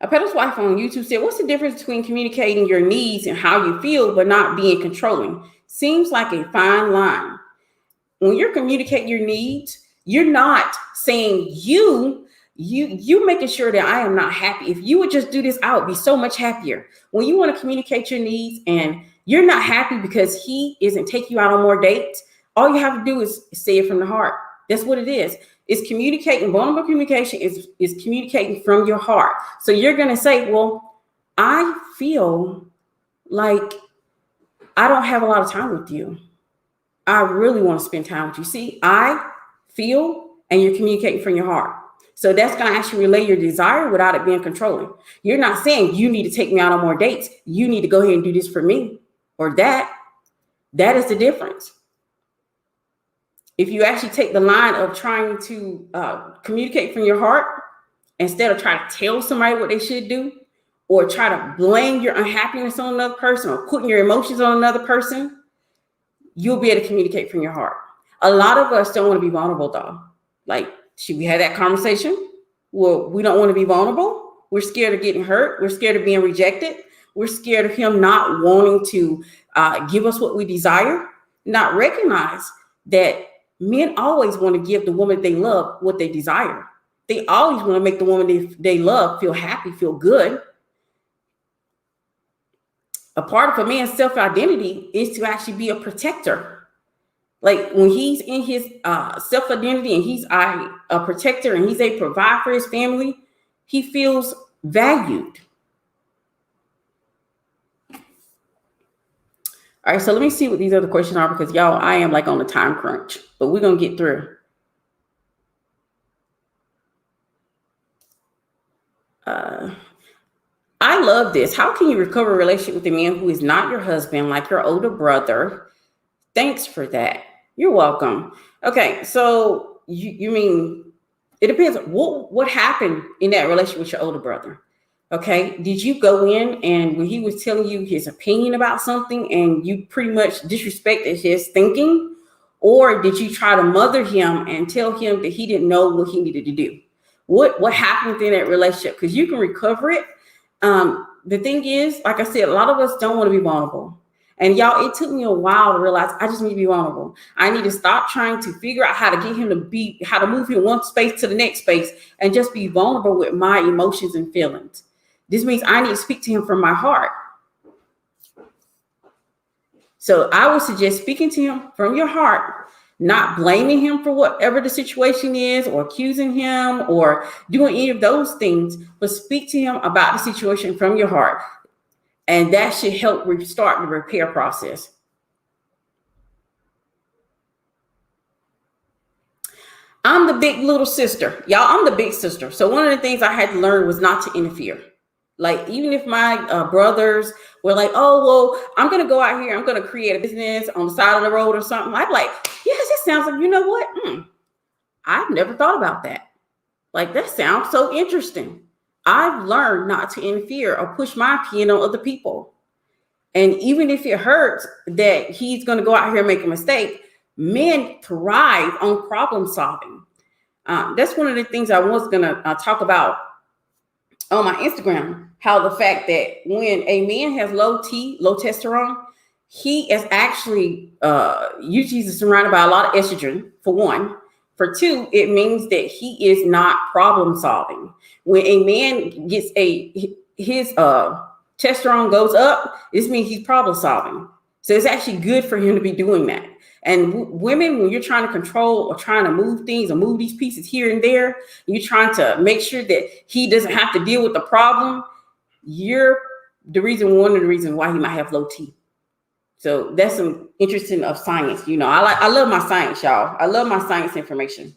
A Pedestal wife on YouTube said, what's the difference between communicating your needs and how you feel, but not being controlling? Seems like a fine line. When you're communicating your needs, you're not saying you making sure that I am not happy. If you would just do this, I would be so much happier. When you want to communicate your needs and you're not happy because he isn't taking you out on more dates, all you have to do is say it from the heart. That's what it is. It's communicating. Vulnerable communication is communicating from your heart. So you're going to say, well, I feel like I don't have a lot of time with you. I really want to spend time with you. See, I feel, and you're communicating from your heart. So that's going to actually relay your desire without it being controlling. You're not saying you need to take me out on more dates. You need to go ahead and do this for me or that. That is the difference. If you actually take the line of trying to communicate from your heart instead of trying to tell somebody what they should do or try to blame your unhappiness on another person or putting your emotions on another person, you'll be able to communicate from your heart. A lot of us don't want to be vulnerable, though. Like, should we have that conversation? Well, we don't want to be vulnerable. We're scared of getting hurt. We're scared of being rejected. We're scared of him not wanting to give us what we desire. Not recognize that men always want to give the woman they love what they desire. They always want to make the woman they love feel happy, feel good. A part of a man's self-identity is to actually be a protector. Like when he's in his self-identity and he's a protector and he's a provider for his family, he feels valued. All right, so let me see what these other questions are because y'all, I am like on a time crunch, but we're going to get through. I love this. How can you recover a relationship with a man who is not your husband, like your older brother? Thanks for that. You're welcome. Okay, so you mean it depends. What happened in that relationship with your older brother? Okay, did you go in and when he was telling you his opinion about something and you pretty much disrespected his thinking? Or did you try to mother him and tell him that he didn't know what he needed to do? What happened within that relationship? Because you can recover it. The thing is, like I said, a lot of us don't want to be vulnerable. And y'all, it took me a while to realize I just need to be vulnerable. I need to stop trying to figure out how to get him to how to move from one space to the next space and just be vulnerable with my emotions and feelings. This means I need to speak to him from my heart. So I would suggest speaking to him from your heart, not blaming him for whatever the situation is or accusing him or doing any of those things, but speak to him about the situation from your heart. And that should help restart the repair process. I'm the big little sister. Y'all, I'm the big sister. So one of the things I had to learn was not to interfere. Like, even if my brothers were like, oh, well, I'm going to go out here, I'm going to create a business on the side of the road or something. I'd be like, yes, it sounds like, you know what? I've never thought about that. Like, that sounds so interesting. I've learned not to interfere or push my opinion on other people. And even if it hurts that he's going to go out here and make a mistake, men thrive on problem solving. That's one of the things I was going to talk about on my Instagram, how the fact that when a man has low testosterone, he is actually usually surrounded by a lot of estrogen, for one. For two, it means that he is not problem solving. When a man gets his testosterone goes up, this means he's problem solving. So it's actually good for him to be doing that. And women, when you're trying to control or trying to move things or move these pieces here and there, you're trying to make sure that he doesn't have to deal with the problem. You're one of the reasons why he might have low T. So that's some interesting of science. You know, I love my science, y'all. I love my science information.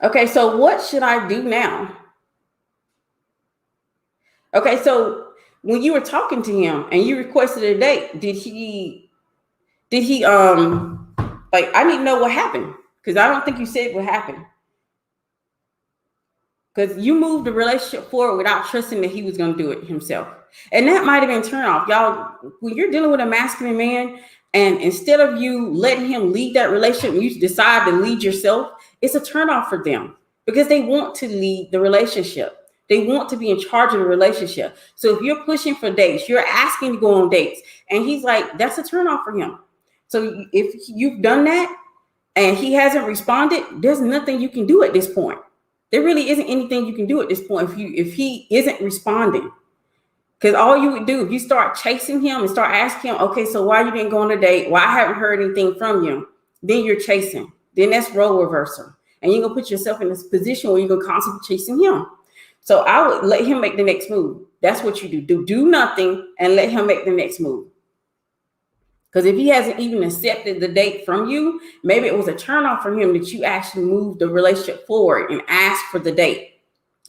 Okay, so what should I do now? Okay, so when you were talking to him and you requested a date, did he like, I need to know what happened, because I don't think you said what happened. Because you moved the relationship forward without trusting that he was going to do it himself. And that might have been turn off. Y'all, when you're dealing with a masculine man, and instead of you letting him lead that relationship, you decide to lead yourself, it's a turn off for them, because they want to lead the relationship. They want to be in charge of the relationship. So if you're pushing for dates, you're asking to go on dates, and he's like, that's a turn off for him. So if you've done that and he hasn't responded, there's nothing you can do at this point. There really isn't anything you can do at this point if he isn't responding. Because all you would do, if you start chasing him and start asking him, okay, so why you didn't go on a date? Why I haven't heard anything from you? Then you're chasing. Then that's role reversal. And you're going to put yourself in this position where you're going to constantly chasing him. So I would let him make the next move. That's what you do. Do nothing and let him make the next move. Because if he hasn't even accepted the date from you, maybe it was a turnoff for him that you actually moved the relationship forward and asked for the date.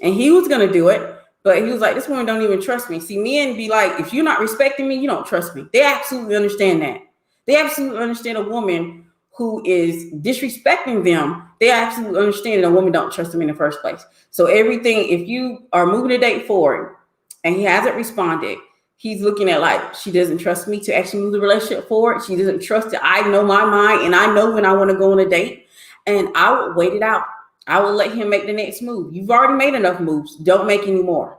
And he was going to do it, but he was like, this woman don't even trust me. See, men be like, if you're not respecting me, you don't trust me. They absolutely understand that. They absolutely understand a woman who is disrespecting them. They absolutely understand that a woman don't trust them in the first place. So everything, if you are moving the date forward and he hasn't responded, he's looking at like, she doesn't trust me to actually move the relationship forward. She doesn't trust that I know my mind and I know when I want to go on a date. And I would wait it out. I will let him make the next move. You've already made enough moves. Don't make any more.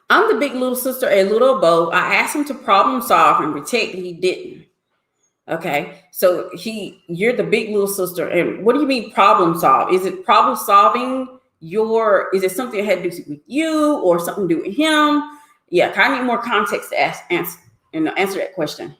I'm the big little sister, a little both. I asked him to problem solve and protect. He didn't. Okay. So you're the big little sister. And what do you mean problem solve? Is it problem solving? Is it something that had to do with you or something to do with him? Yeah, kind of need more context to answer that question.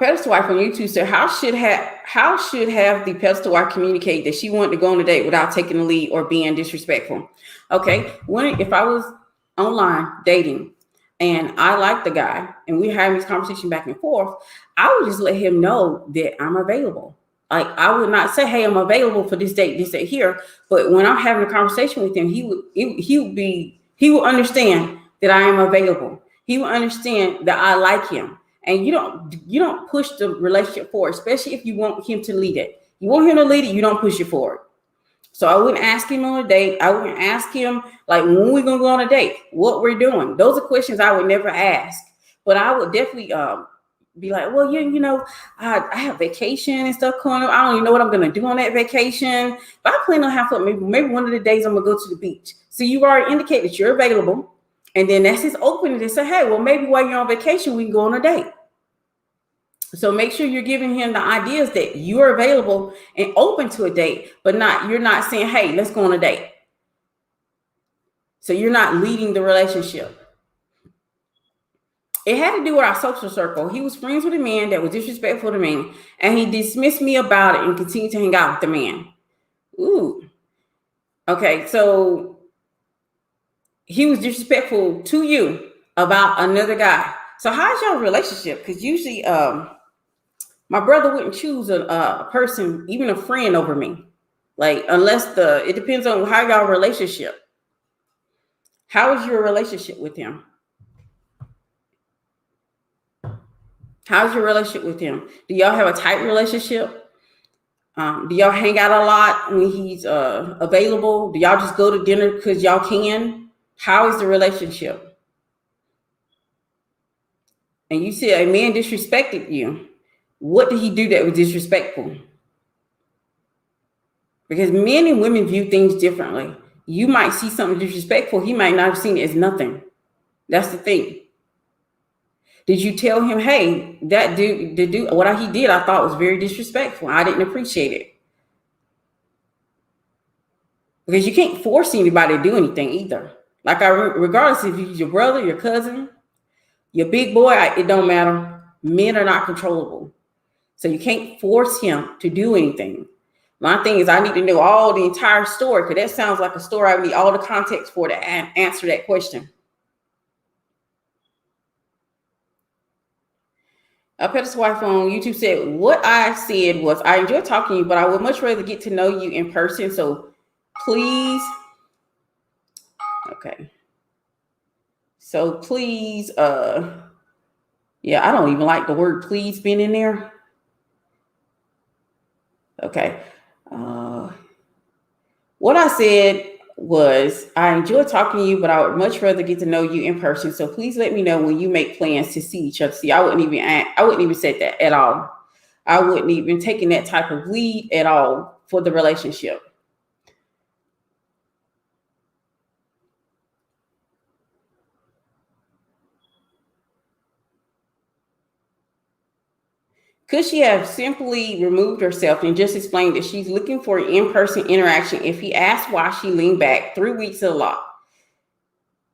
Pedestal wife on YouTube said, how should have the pedestal wife communicate that she wanted to go on a date without taking the lead or being disrespectful? Okay, if I was online dating and I like the guy and we're having this conversation back and forth, I would just let him know that I'm available. Like, I would not say, hey, I'm available for this date here. But when I'm having a conversation with him, he will understand that I am available. He will understand that I like him. And you don't push the relationship forward, especially if you want him to lead it. You want him to lead it, you don't push it forward. So I wouldn't ask him on a date. I wouldn't ask him, like, when we're going to go on a date, what we're doing. Those are questions I would never ask. But I would definitely be like, well, I have vacation and stuff coming up. I don't even know what I'm going to do on that vacation. But I plan on having maybe one of the days I'm going to go to the beach. So you already indicate that you're available. And then that's his opening to say, hey, well, maybe while you're on vacation, we can go on a date. So make sure you're giving him the ideas that you're available and open to a date, but you're not saying, hey, let's go on a date. So you're not leading the relationship. It had to do with our social circle. He was friends with a man that was disrespectful to me, and he dismissed me about it and continued to hang out with the man. Ooh. Okay, so he was disrespectful to you about another guy. So how's your relationship? Because usually, my brother wouldn't choose a person, even a friend, over me. Like, unless it depends on how y'all relationship. How is your relationship with him? How's your relationship with him? Do y'all have a tight relationship? Do y'all hang out a lot when he's available? Do y'all just go to dinner because y'all can? How is the relationship? And you said a man disrespected you. What did he do that was disrespectful? Because men and women view things differently. You might see something disrespectful. He might not have seen it as nothing. That's the thing. Did you tell him, hey, that dude, what he did, I thought was very disrespectful. I didn't appreciate it. Because you can't force anybody to do anything either. Like, regardless if he's your brother, your cousin, your big boy, it don't matter. Men are not controllable. So you can't force him to do anything. My thing is, I need to know all the entire story, because that sounds like a story I need all the context for to answer that question. Pedestal wife on YouTube said, what I said was, I enjoy talking to you, but I would much rather get to know you in person. So please, okay. So please, yeah, I don't even like the word please being in there. Okay. What I said was, I enjoy talking to you, but I would much rather get to know you in person. So please let me know when you make plans to see each other. See, I wouldn't even say that at all. I wouldn't even taking that type of lead at all for the relationship. Could she have simply removed herself and just explained that she's looking for an in-person interaction? If he asked why she leaned back, 3 weeks is a lot.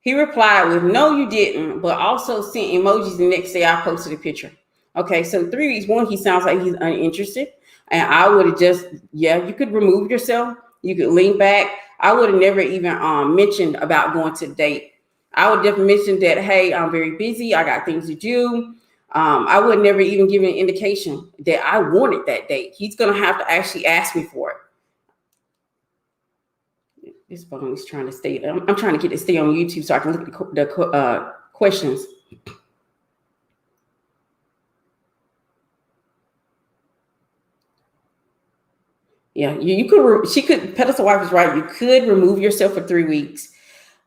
He replied with, no, you didn't, but also sent emojis the next day I posted a picture. Okay, so 3 weeks, one, he sounds like he's uninterested. And I would have just, yeah, you could remove yourself. You could lean back. I would have never even mentioned about going to the date. I would definitely mention that, hey, I'm very busy. I got things to do. I would never even give an indication that I wanted that date. He's going to have to actually ask me for it. This phone is trying to stay. I'm trying to get it to stay on YouTube so I can look at the questions. Yeah, you could. She could. Pedestal wife is right. You could remove yourself for 3 weeks.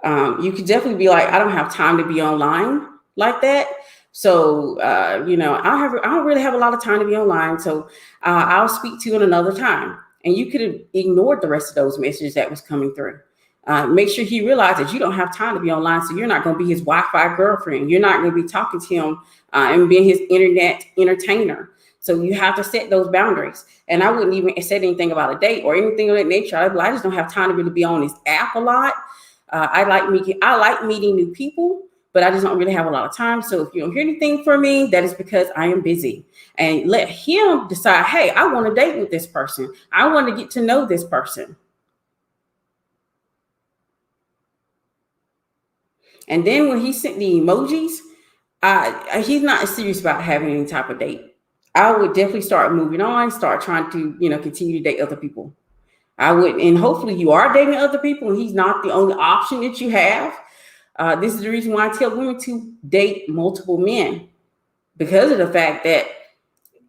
You could definitely be like, I don't have time to be online like that. So I don't really have a lot of time to be online. So I'll speak to you another time. And you could have ignored the rest of those messages that was coming through. Make sure he realized that you don't have time to be online. So you're not going to be his Wi-Fi girlfriend. You're not going to be talking to him and being his internet entertainer. So you have to set those boundaries. And I wouldn't even say anything about a date or anything of that nature. I just don't have time to really be on this app a lot. I like meeting new people, but I just don't really have a lot of time. So if you don't hear anything from me, that is because I am busy. And let him decide, hey, I want to date with this person. I want to get to know this person. And then when he sent the emojis, he's not serious about having any type of date. I would definitely start moving on, start trying to, continue to date other people. I would, and hopefully you are dating other people and he's not the only option that you have. This is the reason why I tell women to date multiple men, because of the fact that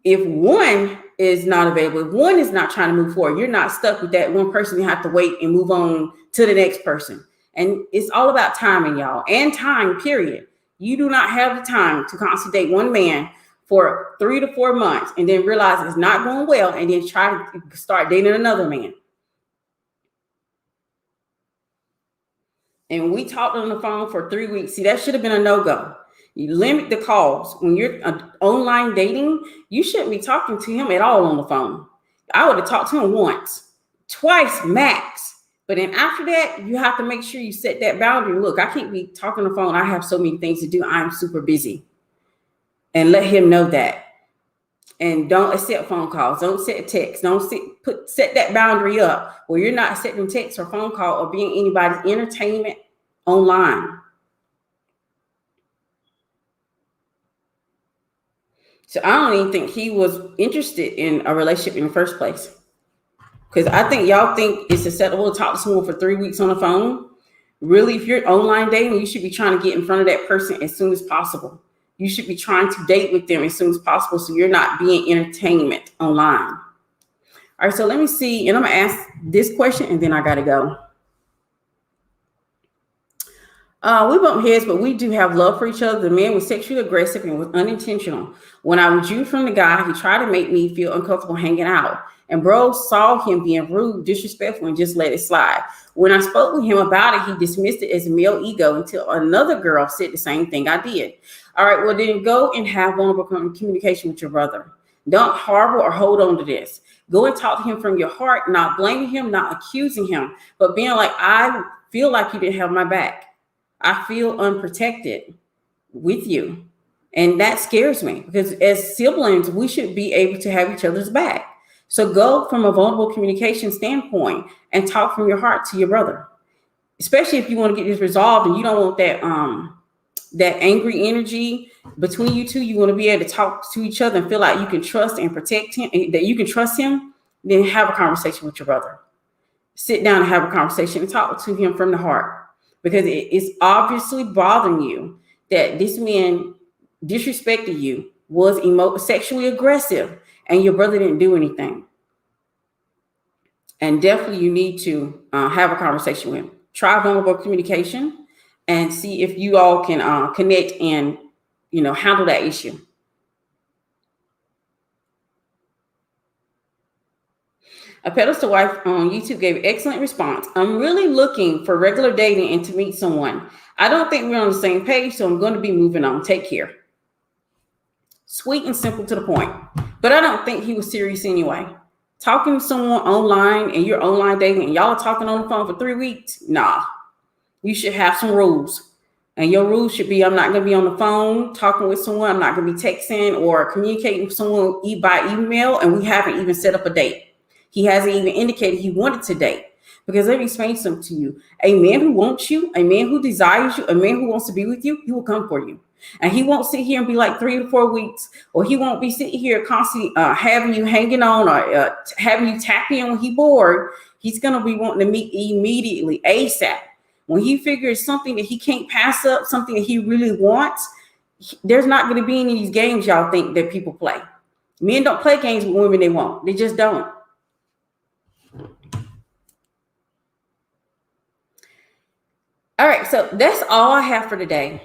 if one is not available, if one is not trying to move forward, you're not stuck with that one person. You have to wait and move on to the next person. And it's all about timing, y'all, and time, period. You do not have the time to constantly date one man for 3 to 4 months and then realize it's not going well and then try to start dating another man. And we talked on the phone for 3 weeks. See, that should have been a no-go. You limit the calls. When you're online dating, you shouldn't be talking to him at all on the phone. I would have talked to him once, twice max. But then after that, you have to make sure you set that boundary. Look, I can't be talking on the phone. I have so many things to do. I'm super busy. And let him know that. And don't accept phone calls. Don't set text. Don't set that boundary up where you're not accepting text or phone call or being anybody's entertainment online. So I don't even think he was interested in a relationship in the first place. Because I think y'all think it's acceptable to talk to someone for 3 weeks on the phone. Really, if you're online dating, you should be trying to get in front of that person as soon as possible. You should be trying to date with them as soon as possible so you're not being entertainment online. All right, so let me see. And I'm going to ask this question and then I got to go. We bump heads, but we do have love for each other. The man was sexually aggressive and was unintentional. When I withdrew from the guy, he tried to make me feel uncomfortable hanging out. And bro saw him being rude, disrespectful, and just let it slide. When I spoke with him about it, he dismissed it as male ego until another girl said the same thing I did. All right, well, then go and have vulnerable communication with your brother. Don't harbor or hold on to this. Go and talk to him from your heart, not blaming him, not accusing him, but being like, I feel like you didn't have my back. I feel unprotected with you. And that scares me because as siblings, we should be able to have each other's back. So go from a vulnerable communication standpoint and talk from your heart to your brother, especially if you want to get this resolved and you don't want that angry energy between you two. You want to be able to talk to each other and feel like you can trust and protect him, and that you can trust him. Then have a conversation with your brother. Sit down and have a conversation and talk to him from the heart, because it's obviously bothering you that this man disrespected you, was sexually aggressive, and your brother didn't do anything. And definitely you need to have a conversation with him. Try vulnerable communication and see if you all can connect and, handle that issue. A Pedestal wife on YouTube gave an excellent response. I'm really looking for regular dating and to meet someone. I don't think we're on the same page, so I'm going to be moving on. Take care. Sweet and simple to the point. But I don't think he was serious anyway. Talking to someone online and you're online dating and y'all are talking on the phone for 3 weeks, nah. You should have some rules. And your rules should be, I'm not going to be on the phone talking with someone. I'm not going to be texting or communicating with someone by email. And we haven't even set up a date. He hasn't even indicated he wanted to date. Because let me explain something to you. A man who wants you, a man who desires you, a man who wants to be with you, he will come for you. And he won't sit here and be like 3 to 4 weeks, or he won't be sitting here constantly having you hanging on or having you tap in when he's bored. He's going to be wanting to meet immediately, ASAP. When he figures something that he can't pass up, something that he really wants, there's not going to be any of these games y'all think that people play. Men don't play games with women they want. They just don't. All right, so that's all I have for today.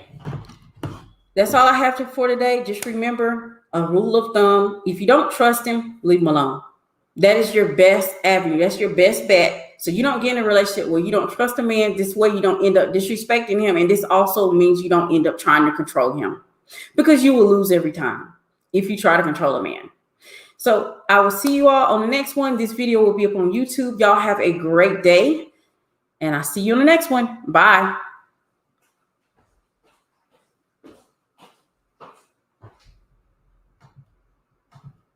That's all I have for today. Just remember a rule of thumb. If you don't trust him, leave him alone. That is your best avenue. That's your best bet. So you don't get in a relationship where you don't trust a man. This way you don't end up disrespecting him. And this also means you don't end up trying to control him, because you will lose every time if you try to control a man. So I will see you all on the next one. This video will be up on YouTube. Y'all have a great day. And I'll see you on the next one. Bye.